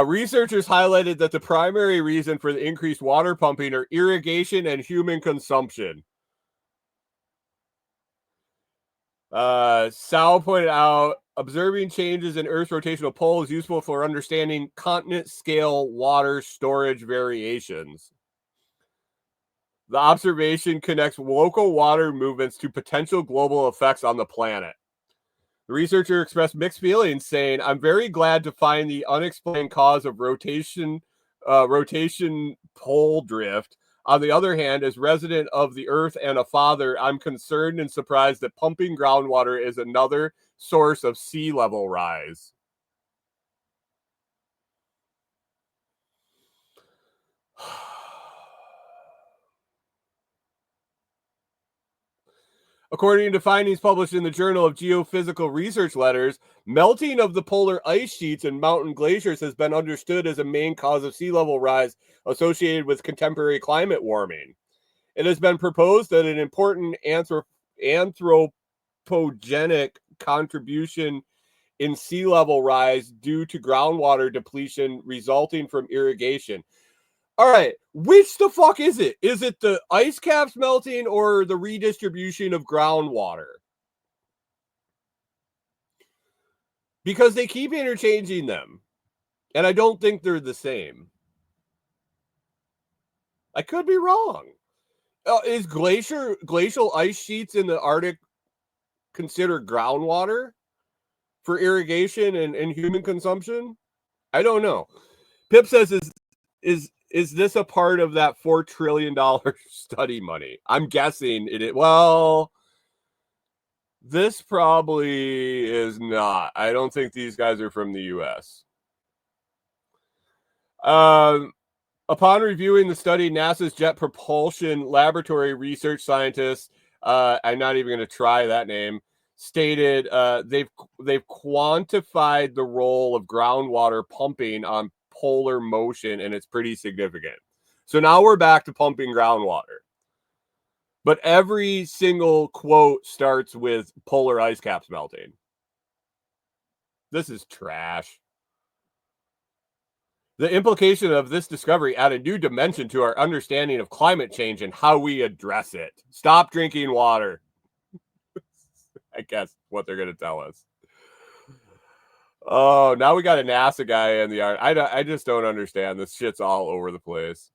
Researchers highlighted that the primary reason for the increased water pumping are irrigation and human consumption. Sal pointed out, observing changes in Earth's rotational pole is useful for understanding continent-scale water storage variations. The observation connects local water movements to potential global effects on the planet. The researcher expressed mixed feelings, saying, I'm very glad to find the unexplained cause of rotation pole drift. On the other hand, as resident of the Earth and a father, I'm concerned and surprised that pumping groundwater is another source of sea level rise. According to findings published in the Journal of Geophysical Research Letters, melting of the polar ice sheets and mountain glaciers has been understood as a main cause of sea level rise associated with contemporary climate warming. It has been proposed that an important anthropogenic contribution in sea level rise due to groundwater depletion resulting from irrigation. All right, which the fuck is it? Is it the ice caps melting or the redistribution of groundwater? Because they keep interchanging them, and I don't think they're the same. I could be wrong. Is glacial ice sheets in the Arctic considered groundwater for irrigation and human consumption? I don't know. Pip says, is this a part of that $4 trillion study money? I'm guessing it. Well, this probably is not. I don't think these guys are from the U.S. Upon reviewing the study, NASA's Jet Propulsion Laboratory research scientists, I'm not even going to try that name, stated they've quantified the role of groundwater pumping on polar motion, and it's pretty significant. So now we're back to pumping groundwater. But every single quote starts with polar ice caps melting. This is trash. The implication of this discovery add a new dimension to our understanding of climate change and how we address it. Stop drinking water. I guess what they're going to tell us. Oh, now we got a NASA guy in the art. I just don't understand. This shit's all over the place.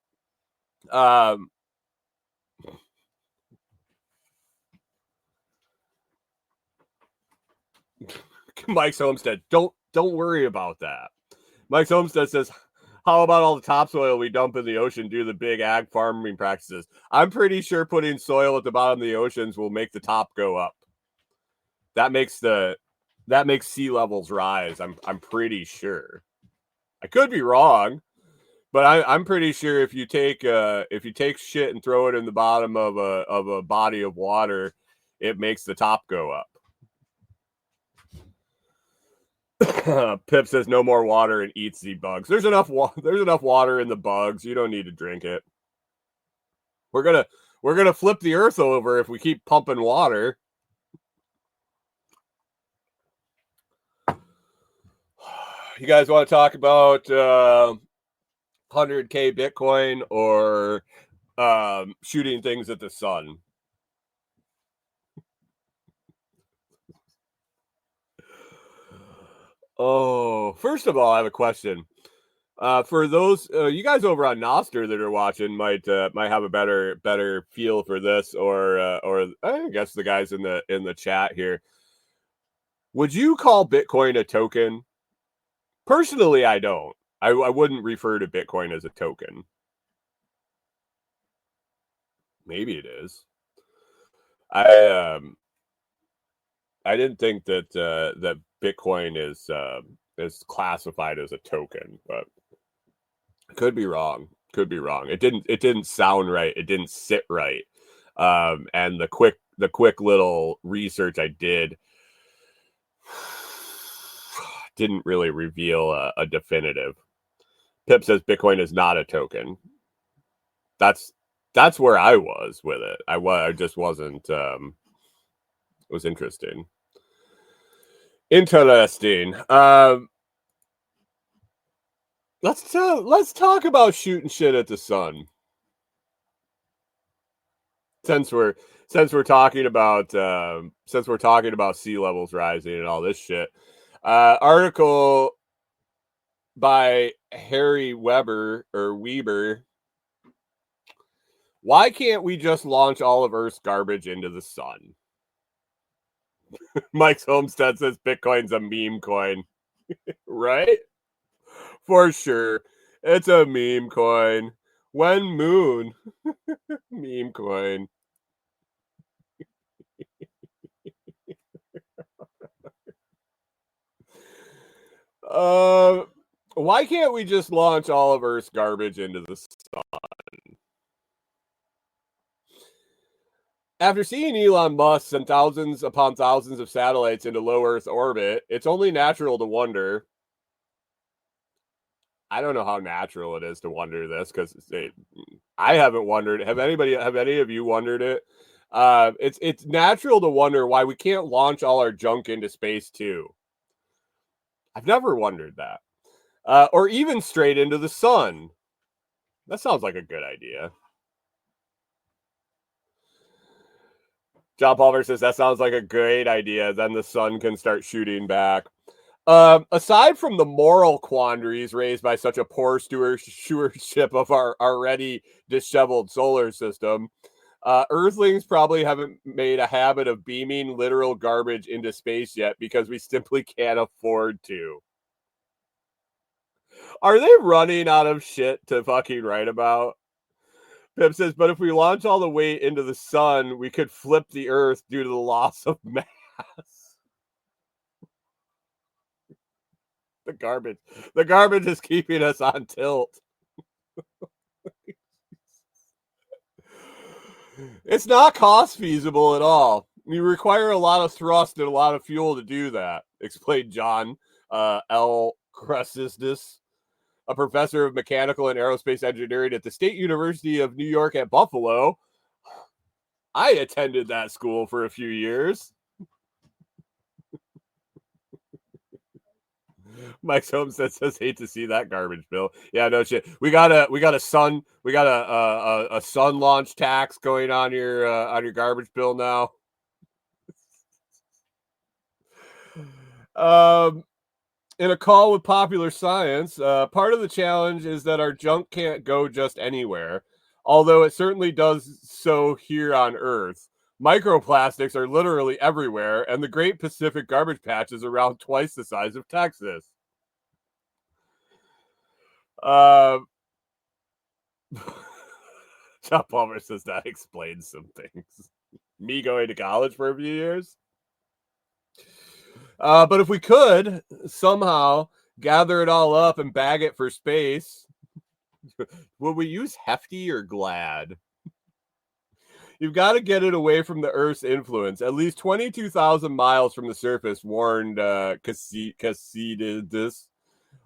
Mike's Homestead. Don't worry about that. Mike's Homestead says, how about all the topsoil we dump in the ocean due to the big ag farming practices? I'm pretty sure putting soil at the bottom of the oceans will make the top go up. That makes sea levels rise. I'm pretty sure. I could be wrong, but I'm pretty sure if you take shit and throw it in the bottom of a body of water, it makes the top go up. Pip says no more water and eats the bugs. There's enough water in the bugs. You don't need to drink it. We're gonna flip the earth over if we keep pumping water. You guys want to talk about 100K Bitcoin or shooting things at the sun? Oh, first of all, I have a question. For those you guys over on Noster that are watching might have a better feel for this, or I guess the guys in the chat here. Would you call Bitcoin a token? Personally, I don't. I wouldn't refer to Bitcoin as a token. Maybe it is. I didn't think that Bitcoin is classified as a token, but could be wrong. It didn't sound right. It didn't sit right. And the quick little research I did didn't really reveal a definitive. Pip says Bitcoin is not a token. That's where I was with it. I just wasn't. It was interesting. Let's talk about shooting shit at the sun. Since we're talking about sea levels rising and all this shit. Article by Harry Weber. Why can't we just launch all of Earth's garbage into the sun? Mike's Homestead says Bitcoin's a meme coin. Right? For sure. It's a meme coin. When moon. Meme coin. Why can't we just launch all of Earth's garbage into the sun? After seeing Elon Musk send thousands upon thousands of satellites into low Earth orbit, it's only natural to wonder. I don't know how natural it is to wonder this, because I haven't wondered. Have any of you wondered it? It's natural to wonder why we can't launch all our junk into space too. I've never wondered that. Or even straight into the sun. That sounds like a good idea. John Palmer says that sounds like a great idea. Then the sun can start shooting back. Aside from the moral quandaries raised by such a poor stewardship of our already disheveled solar system, Earthlings probably haven't made a habit of beaming literal garbage into space yet because we simply can't afford to. Are they running out of shit to fucking write about? Pip says, but if we launch all the weight into the sun, we could flip the Earth due to the loss of mass. The garbage is keeping us on tilt. It's not cost feasible at all. You require a lot of thrust and a lot of fuel to do that, explained John L. Cresistis, a professor of mechanical and aerospace engineering at the State University of New York at Buffalo. I attended that school for a few years. Mike Homestead says, "Hate to see that garbage bill." Yeah, no shit. We got a sun launch tax going on your garbage bill now. In a call with Popular Science, part of the challenge is that our junk can't go just anywhere, although it certainly does so here on Earth. Microplastics are literally everywhere, and the Great Pacific Garbage Patch is around twice the size of Texas. John Palmer says that explains some things. Me going to college for a few years. But if we could somehow gather it all up and bag it for space, would we use Hefty or Glad? You've got to get it away from the Earth's influence. At least 22,000 miles from the surface, warned Cassidis.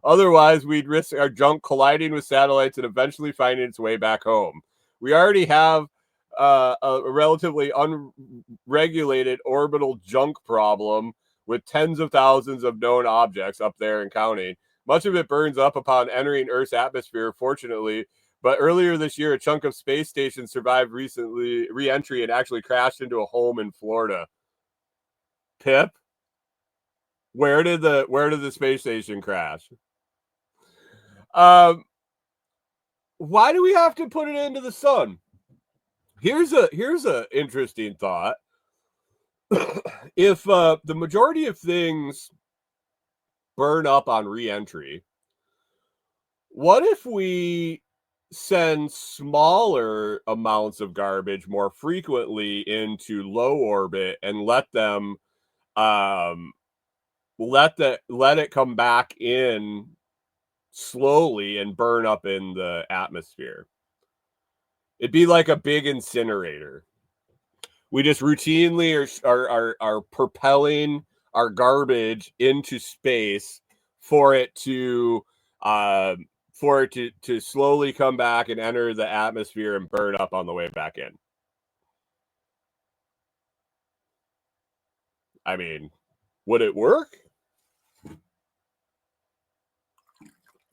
Otherwise, we'd risk our junk colliding with satellites and eventually finding its way back home. We already have a relatively unregulated orbital junk problem with tens of thousands of known objects up there and counting. Much of it burns up upon entering Earth's atmosphere, fortunately. But earlier this year, a chunk of space station survived recently re-entry and actually crashed into a home in Florida. Pip, where did the space station crash? Why do we have to put it into the sun? Here's a interesting thought. If the majority of things burn up on re-entry, what if we send smaller amounts of garbage more frequently into low orbit and let it come back in slowly and burn up in the atmosphere? It'd be like a big incinerator. We just routinely are propelling our garbage into space for it to slowly come back and enter the atmosphere and burn up on the way back in. I mean, would it work?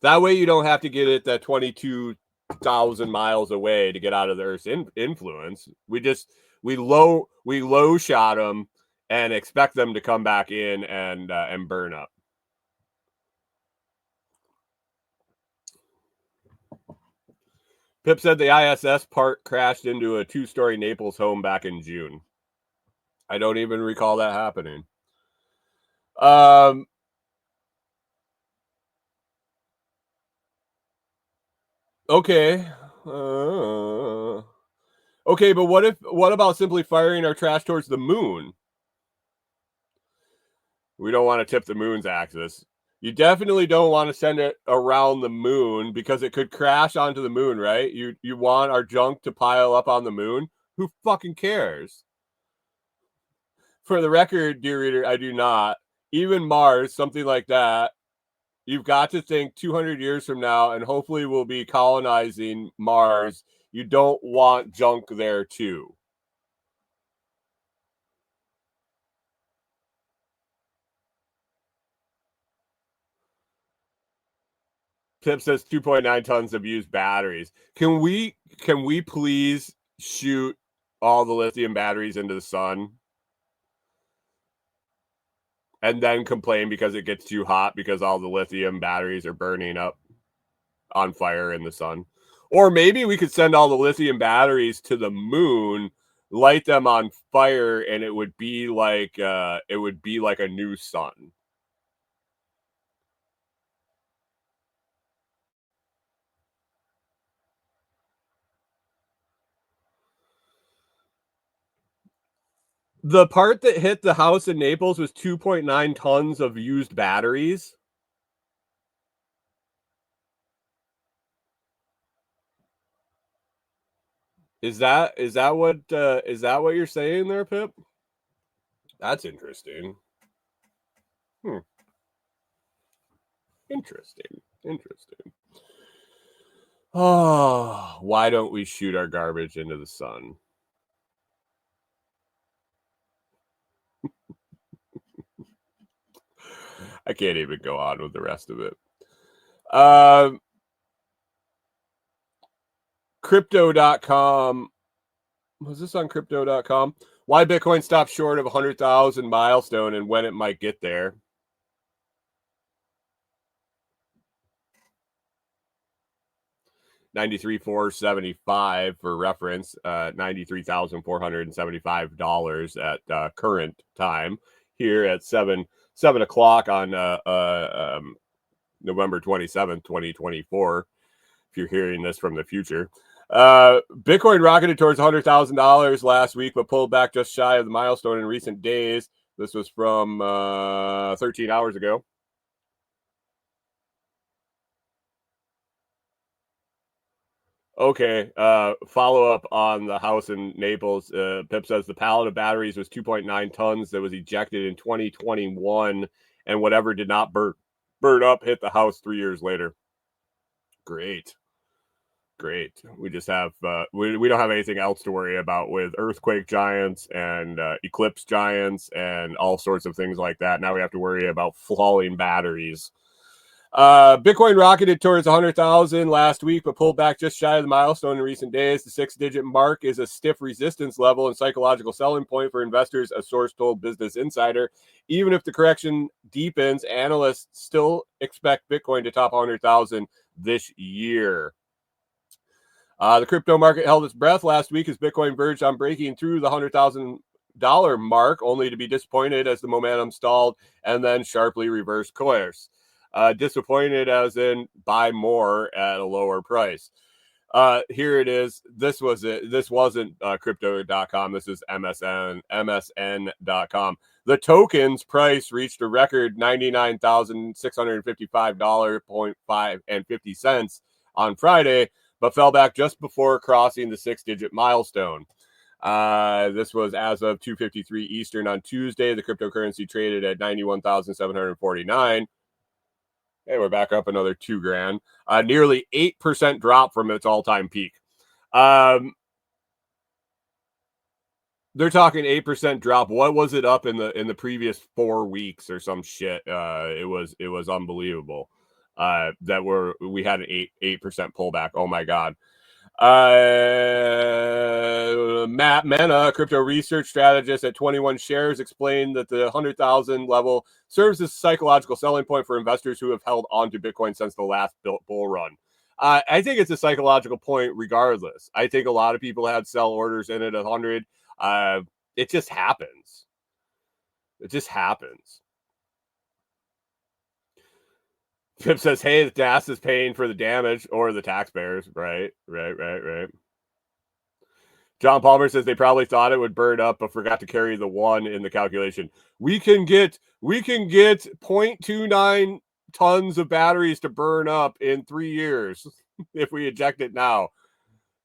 That way you don't have to get it that 22,000 miles away to get out of the Earth's influence. We low shot them and expect them to come back in and burn up. Pip said the ISS part crashed into a 2-story Naples home back in June. I don't even recall that happening. Okay. Okay, but what about simply firing our trash towards the moon? We don't want to tip the moon's axis. You definitely don't want to send it around the moon because it could crash onto the moon, right? You want our junk to pile up on the moon? Who fucking cares? For the record, dear reader, I do not. Even Mars, something like that, you've got to think 200 years from now, and hopefully we'll be colonizing Mars. You don't want junk there too. Pip says 2.9 tons of used batteries. Can we please shoot all the lithium batteries into the sun and then complain because it gets too hot because all the lithium batteries are burning up on fire in the sun? Or maybe we could send all the lithium batteries to the moon, light them on fire, and it would be like a new sun. The part that hit the house in Naples was 2.9 tons of used batteries. Is that what you're saying there, Pip? That's interesting. Interesting. Oh, why don't we shoot our garbage into the sun? I can't even go on with the rest of it. Crypto.com. Was this on crypto.com? Why Bitcoin stopped short of 100,000 milestone and when it might get there. $93,475 for reference, $93,475 at current time here at 7 o'clock on November 27th, 2024. If you're hearing this from the future. Bitcoin rocketed towards $100,000 last week, but pulled back just shy of the milestone in recent days. This was from 13 hours ago. Okay, follow up on the house in Naples. Pip says the pallet of batteries was 2.9 tons that was ejected in 2021, and whatever did not burn up hit the house 3 years later. Great. We just have we don't have anything else to worry about with earthquake giants and eclipse giants and all sorts of things like that. Now we have to worry about falling batteries. Bitcoin rocketed towards 100,000 last week, but pulled back just shy of the milestone in recent days. The 6-digit mark is a stiff resistance level and psychological selling point for investors, a source told Business Insider. Even if the correction deepens, analysts still expect Bitcoin to top 100,000 this year. The crypto market held its breath last week as Bitcoin verged on breaking through the $100,000 mark, only to be disappointed as the momentum stalled and then sharply reversed course. Disappointed as in buy more at a lower price. Here it is. This was it. This wasn't crypto.com. This is MSN.com. The token's price reached a record $99,655.50 on Friday, but fell back just before crossing the 6-digit milestone. This was as of 2:53 Eastern on Tuesday. The cryptocurrency traded at 91,749. Hey, we're back up another $2,000. Nearly 8% drop from its all-time peak. They're talking 8% drop. What was it up in the previous 4 weeks or some shit? It was unbelievable. We had an 8% pullback. Oh my god. Matt Mena, a crypto research strategist at 21 Shares, explained that the 100,000 level serves as a psychological selling point for investors who have held onto Bitcoin since the last bull run. I think it's a psychological point regardless. I think a lot of people had sell orders in it at 100. It just happens. Pip says, hey, the DAS is paying for the damage, or the taxpayers. Right. John Palmer says they probably thought it would burn up, but forgot to carry the 1 in the calculation. We can get 0.29 tons of batteries to burn up in 3 years if we eject it now.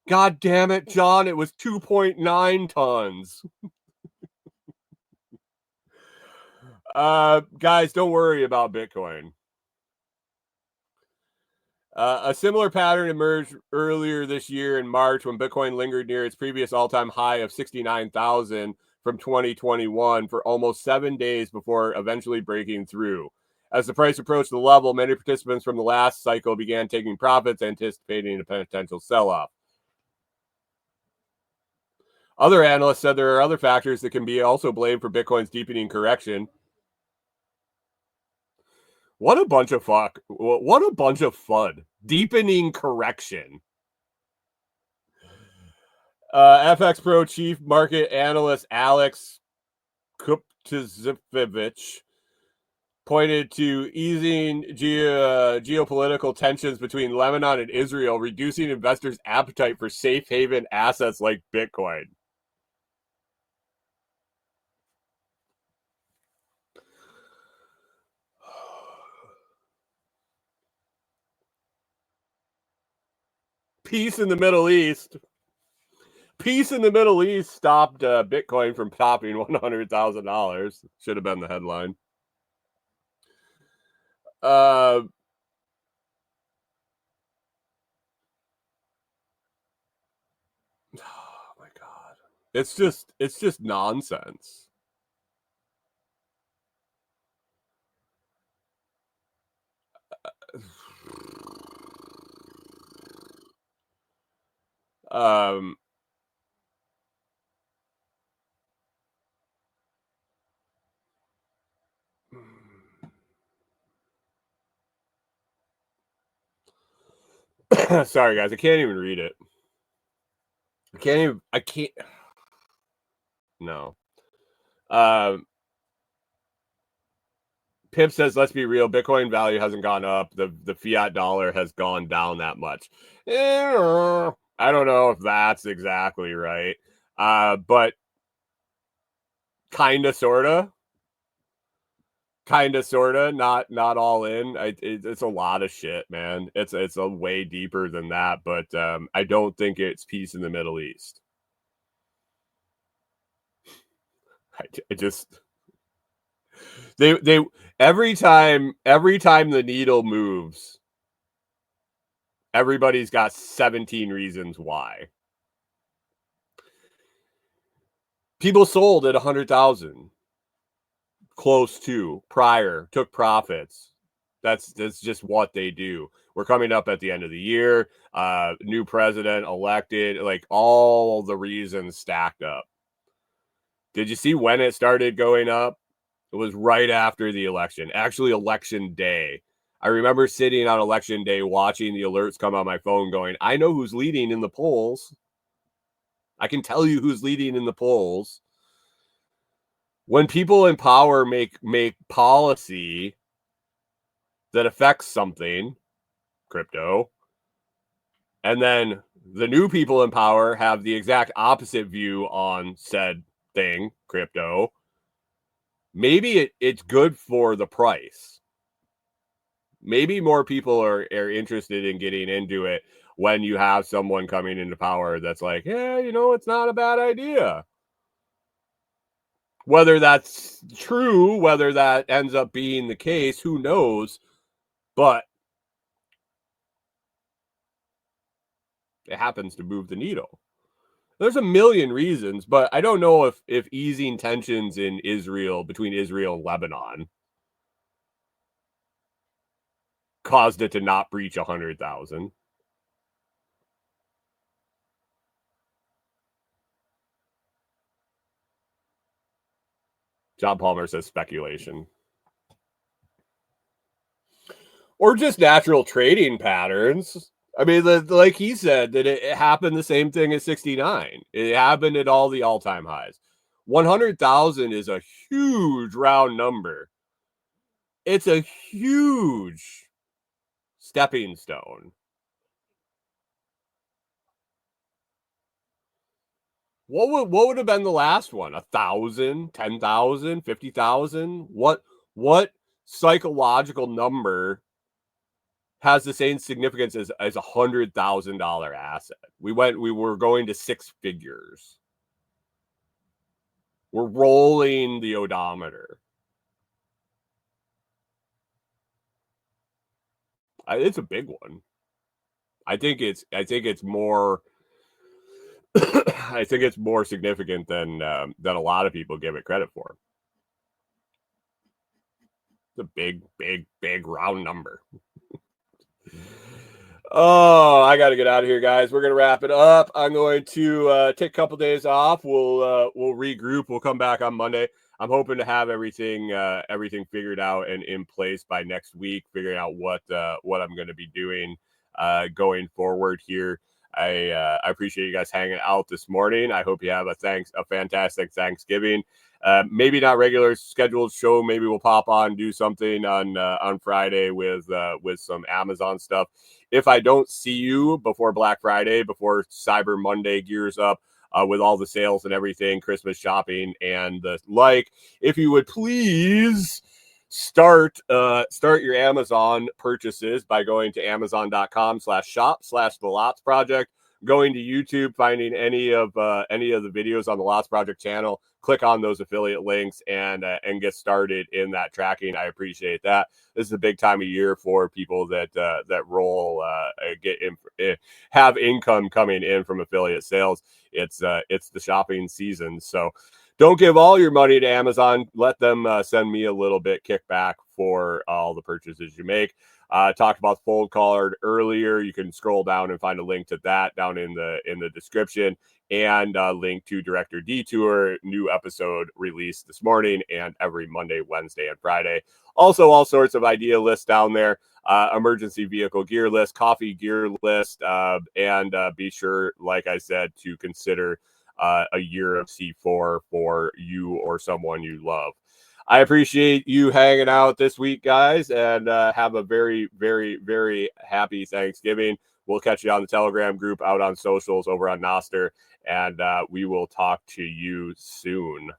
God damn it, John. It was 2.9 tons. Guys, don't worry about Bitcoin. A similar pattern emerged earlier this year in March when Bitcoin lingered near its previous all-time high of 69,000 from 2021 for almost 7 days before eventually breaking through. As the price approached the level, many participants from the last cycle began taking profits, anticipating a potential sell-off. Other analysts said there are other factors that can be also blamed for Bitcoin's deepening correction. What a bunch of fuck. What a bunch of fun. Deepening correction. FX Pro chief market analyst Alex Kuptizivich pointed to easing geopolitical tensions between Lebanon and Israel, reducing investors' appetite for safe haven assets like Bitcoin. Peace in the Middle East. Peace in the Middle East stopped Bitcoin from topping $100,000. Should have been the headline. Oh my God. It's just nonsense. Sorry guys, I can't even read it. I can't. No. Pip says, let's be real, Bitcoin value hasn't gone up. The fiat dollar has gone down that much. I don't know if that's exactly right. But kind of, sort of. Not all in. It's a lot of shit, man. It's a way deeper than that, but I don't think it's peace in the Middle East. I just they every time the needle moves, everybody's got 17 reasons why. People sold at 100,000, close to, prior, took profits. That's just what they do. We're coming up at the end of the year. New president elected, like all the reasons stacked up. Did you see when it started going up? It was right after the election, actually election day. I remember sitting on election day watching the alerts come on my phone going, I know who's leading in the polls. I can tell you who's leading in the polls. When people in power make policy that affects something, crypto, and then the new people in power have the exact opposite view on said thing, crypto, maybe it's good for the price. Maybe more people are interested in getting into it when you have someone coming into power that's like, yeah, it's not a bad idea. Whether that's true, whether that ends up being the case, who knows? But it happens to move the needle. There's a million reasons, but I don't know if easing tensions in Israel, between Israel and Lebanon, caused it to not breach 100,000. John Palmer says speculation. Or just natural trading patterns. I mean, like he said, that it happened the same thing at 69. It happened at all the all-time highs. 100,000 is a huge round number. It's a huge stepping stone. What would have been the last one? 1,000, 10,000, 50,000? What psychological number has the same significance as $100,000 asset? We were going to six figures. We're rolling the odometer. It's a big one. I think it's more. I think it's more significant than a lot of people give it credit for. a big, big, big round number. Oh, I got to get out of here, guys. We're going to wrap it up. I'm going to take a couple days off. We'll regroup. We'll come back on Monday. I'm hoping to have everything figured out and in place by next week, figuring out what I'm going to be doing going forward here. I appreciate you guys hanging out this morning. I hope you have a fantastic Thanksgiving. Maybe not regular scheduled show. Maybe we'll pop on, do something on Friday with some Amazon stuff. If I don't see you before Black Friday, before Cyber Monday gears up with all the sales and everything, Christmas shopping and the like, if you would please start your Amazon purchases by going to amazon.com/shop/the Lots Project, going to YouTube, finding any of the videos on the Lots Project channel, click on those affiliate links and get started in that tracking. I appreciate that. This is a big time of year for people that roll have income coming in from affiliate sales. It's the shopping season, so don't give all your money to Amazon. Let them send me a little bit kickback for all the purchases you make. Talked about the fold card earlier. You can scroll down and find a link to that down in the description, and link to Director Detour, new episode released this morning and every Monday, Wednesday, and Friday. Also, all sorts of idea lists down there, emergency vehicle gear list, coffee gear list, and be sure, like I said, to consider a year of C4 for you or someone you love. I appreciate you hanging out this week, guys, and have a very, very, very happy Thanksgiving. We'll catch you on the Telegram group, out on socials, over on Noster, and we will talk to you soon.